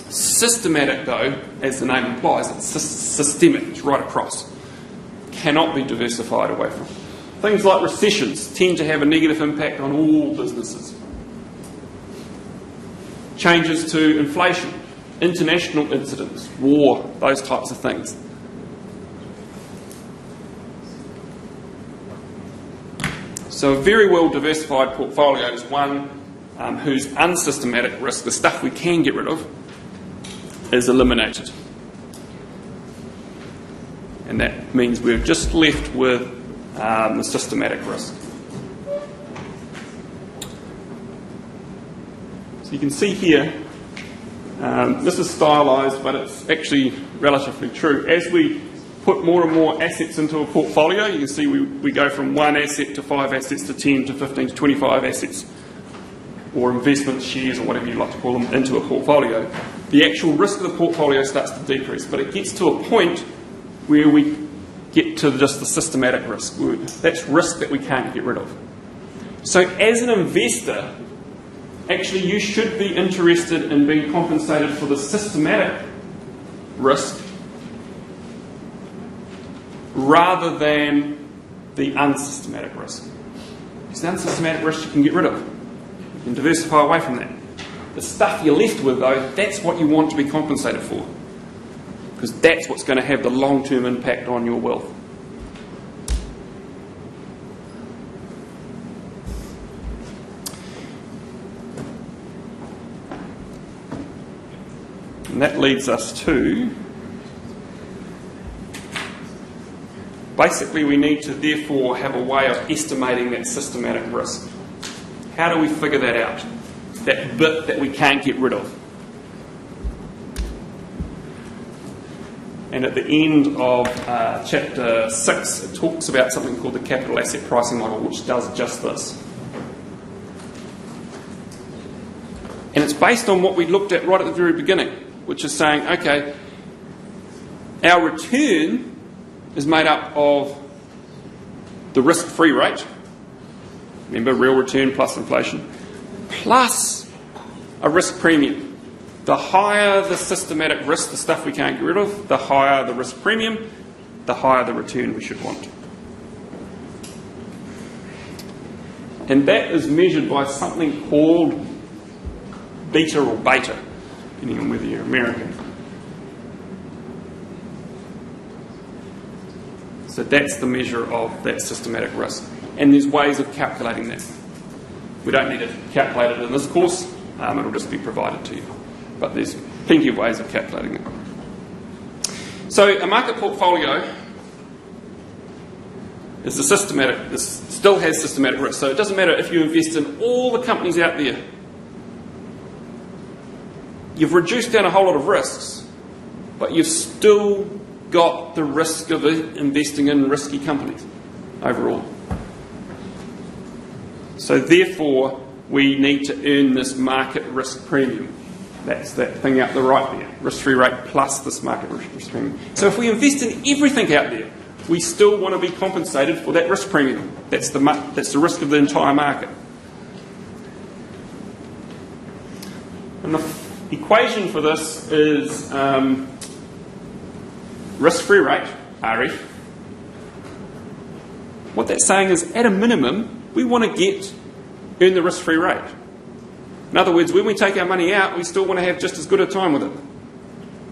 Systematic, though, as the name implies, it's systemic, it's right across. Cannot be diversified away from. Things like recessions tend to have a negative impact on all businesses. Changes to inflation, international incidents, war, those types of things. So a very well diversified portfolio is one whose unsystematic risk, the stuff we can get rid of, is eliminated. And that means we're just left with the systematic risk. So you can see here, this is stylised, but it's actually relatively true. As we put more and more assets into a portfolio, you can see we go from 1 asset to 5 assets to 10 to 15 to 25 assets, or investment shares or whatever you like to call them, into a portfolio. The actual risk of the portfolio starts to decrease, but it gets to a point where we get to just the systematic risk. That's risk that we can't get rid of. So as an investor, actually you should be interested in being compensated for the systematic risk rather than the unsystematic risk. Because the unsystematic risk you can get rid of. You can diversify away from that. The stuff you're left with, though, that's what you want to be compensated for. Because that's what's going to have the long-term impact on your wealth. And that leads us to, basically we need to therefore have a way of estimating that systematic risk. How do we figure that out? That bit that we can't get rid of. And at the end of chapter 6, it talks about something called the capital asset pricing model, which does just this. And it's based on what we looked at right at the very beginning, which is saying, okay, our return is made up of the risk-free rate, remember, real return plus inflation, plus a risk premium. The higher the systematic risk, the stuff we can't get rid of, the higher the risk premium, the higher the return we should want. And that is measured by something called beta or beta, depending on whether you're American. So that's the measure of that systematic risk. And there's ways of calculating that. We don't need to calculate it in this course, it'll just be provided to you. But there's plenty of ways of calculating it. So a market portfolio is still has systematic risk. So it doesn't matter if you invest in all the companies out there. You've reduced down a whole lot of risks, but you've still got the risk of investing in risky companies overall. So therefore, we need to earn this market risk premium. That's that thing out the right there, risk-free rate plus this market risk premium. So if we invest in everything out there, we still want to be compensated for that risk premium. That's the risk of the entire market. And the equation for this is risk-free rate, RF. What that's saying is, at a minimum, we want to earn the risk-free rate. In other words, when we take our money out, we still want to have just as good a time with it.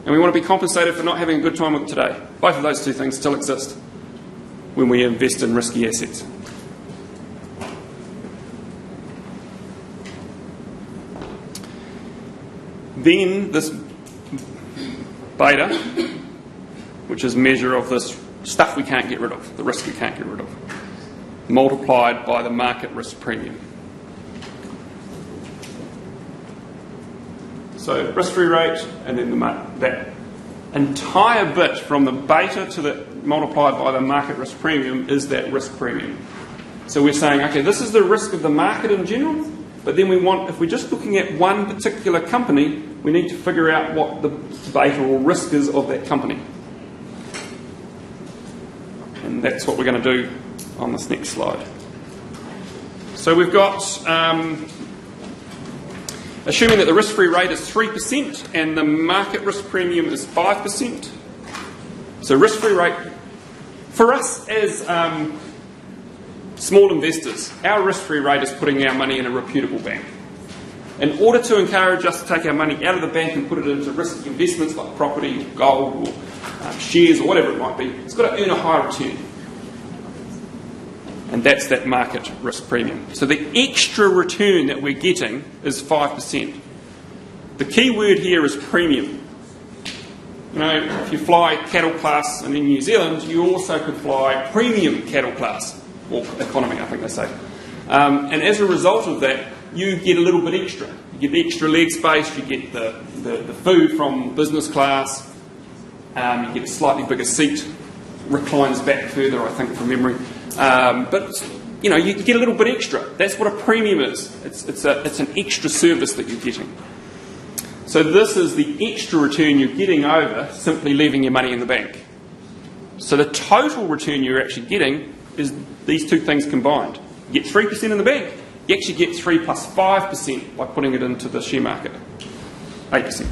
And we want to be compensated for not having a good time with it today. Both of those two things still exist when we invest in risky assets. Then this beta, which is a measure of this stuff we can't get rid of, the risk we can't get rid of, multiplied by the market risk premium. So risk-free rate, and then that entire bit from the beta to the multiplied by the market risk premium is that risk premium. So we're saying, okay, this is the risk of the market in general, but then if we're just looking at one particular company, we need to figure out what the beta or risk is of that company. And that's what we're going to do on this next slide. So we've got, assuming that the risk-free rate is 3% and the market risk premium is 5%. So risk-free rate, for us as small investors, our risk-free rate is putting our money in a reputable bank. In order to encourage us to take our money out of the bank and put it into risky investments like property, or gold, or shares, or whatever it might be, it's got to earn a higher return. And that's that market risk premium. So the extra return that we're getting is 5%. The key word here is premium. You know, if you fly cattle class in New Zealand, you also could fly premium cattle class, or economy, I think they say. And as a result of that, you get a little bit extra. You get the extra leg space, you get the food from business class, you get a slightly bigger seat, reclines back further, I think, from memory. But you know, you get a little bit extra. That's what a premium is. It's an extra service that you're getting. So this is the extra return you're getting over simply leaving your money in the bank. So the total return you're actually getting is these two things combined. You get 3% in the bank. You actually get 3 plus 5% by putting it into the share market. 8%.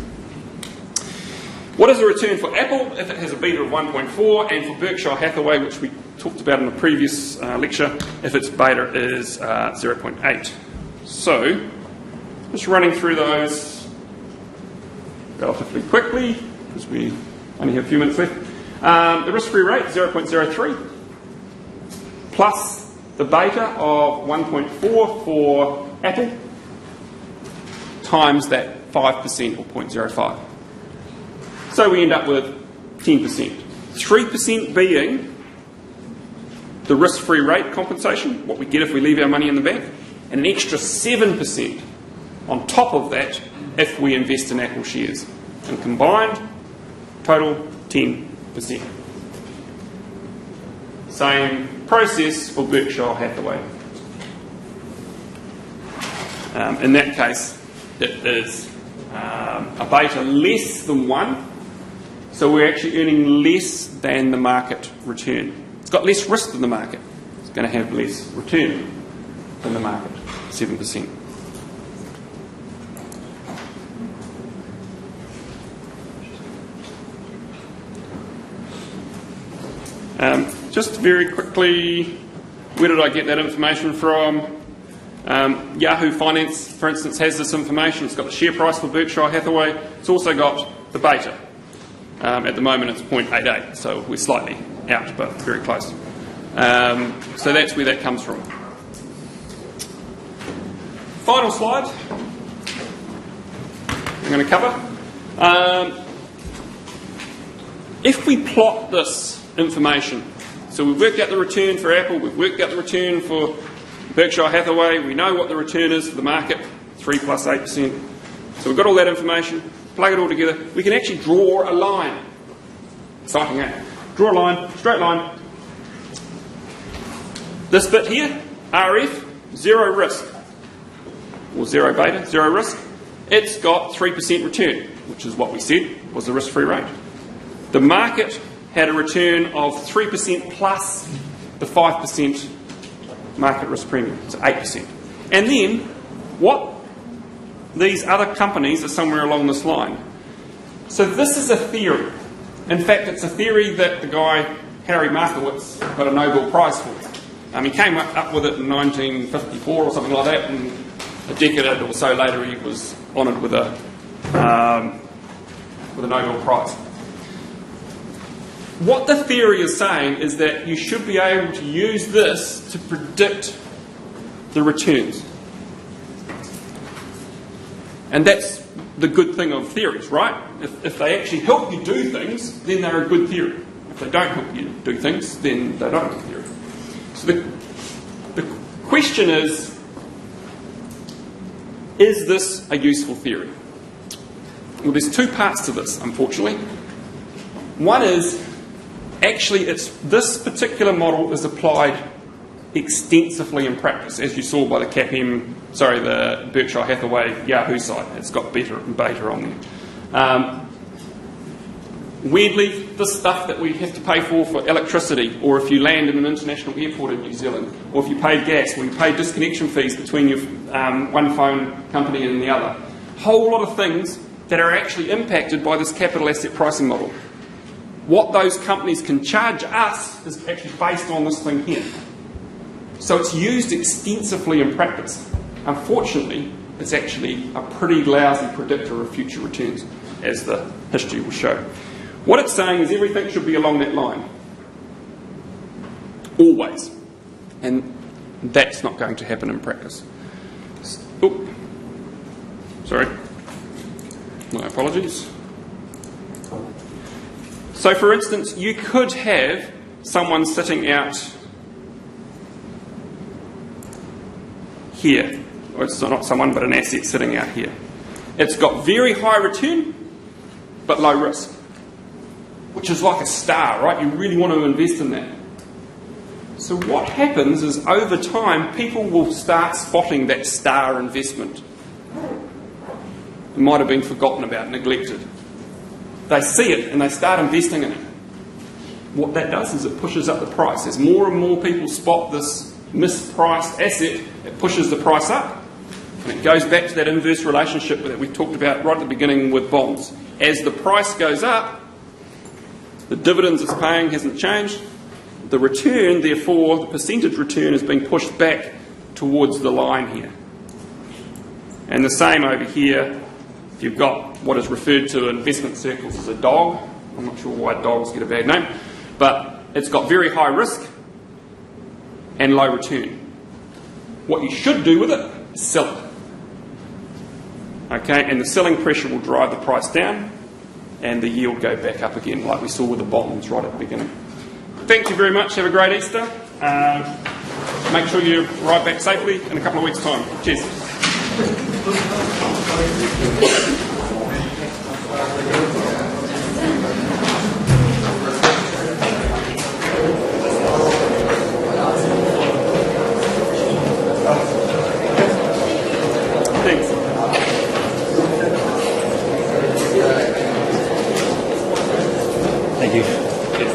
What is the return for Apple if it has a beta of 1.4, and for Berkshire Hathaway, which we talked about in the previous lecture, if its beta is 0.8? So, just running through those relatively quickly, because we only have a few minutes left. The risk-free rate, 0.03, plus the beta of 1.4 for Apple, times that 5% or 0.05. So we end up with 10%. 3% being the risk-free rate compensation, what we get if we leave our money in the bank, and an extra 7% on top of that if we invest in Apple shares. And combined, total 10%. Same process for Berkshire Hathaway. In that case, it is a beta less than 1. So we're actually earning less than the market return. It's got less risk than the market. It's going to have less return than the market, 7%. Just very quickly, where did I get that information from? Yahoo Finance, for instance, has this information. It's got the share price for Berkshire Hathaway. It's also got the beta. At the moment it's 0.88, so we're slightly out, but very close. So that's where that comes from. Final slide I'm going to cover. If we plot this information, so we've worked out the return for Apple, we've worked out the return for Berkshire Hathaway, we know what the return is for the market, 3 plus 8%. So we've got all that information, plug it all together, we can actually draw a line. Exciting, eh? Draw a line, straight line. This bit here, RF, zero risk, or zero beta, zero risk. It's got 3% return, which is what we said was the risk-free rate. The market had a return of 3% plus the 5% market risk premium, so 8%. And then, what these other companies are somewhere along this line. So this is a theory. In fact, it's a theory that the guy, Harry Markowitz, got a Nobel Prize for. He came up with it in 1954 or something like that, and a decade or so later he was honoured with a Nobel Prize. What the theory is saying is that you should be able to use this to predict the returns. And that's the good thing of theories, right? If they actually help you do things, then they're a good theory. If they don't help you do things, then they don't have a theory. So the question is this a useful theory? Well, there's two parts to this, unfortunately. One is, actually, this particular model is applied extensively in practice, as you saw by the Berkshire Hathaway Yahoo site. It's got beta and beta on there. Weirdly, this stuff that we have to pay for electricity, or if you land in an international airport in New Zealand, or if you pay gas, or you pay disconnection fees between your one phone company and the other, a whole lot of things that are actually impacted by this capital asset pricing model. What those companies can charge us is actually based on this thing here. So it's used extensively in practice. Unfortunately, it's actually a pretty lousy predictor of future returns, as the history will show. What it's saying is everything should be along that line. Always. And that's not going to happen in practice. Oh, sorry. My apologies. So, for instance, you could have someone sitting out here. Or it's not someone, but an asset sitting out here. It's got very high return, but low risk. Which is like a star, right? You really want to invest in that. So what happens is, over time, people will start spotting that star investment. It might have been forgotten about, neglected. They see it and they start investing in it. What that does is it pushes up the price. As more and more people spot this mispriced asset, it pushes the price up. And it goes back to that inverse relationship that we talked about right at the beginning with bonds. As the price goes up, the dividends it's paying hasn't changed. The return, therefore, the percentage return is being pushed back towards the line here. And the same over here. If you've got what is referred to in investment circles as a dog, I'm not sure why dogs get a bad name, but it's got very high risk and low return. What you should do with it is sell it. Okay, and the selling pressure will drive the price down and the yield go back up again, like we saw with the bonds right at the beginning. Thank you very much. Have a great Easter. Make sure you arrive back safely in a couple of weeks' time. Cheers. Thanks. Thank you. Yes.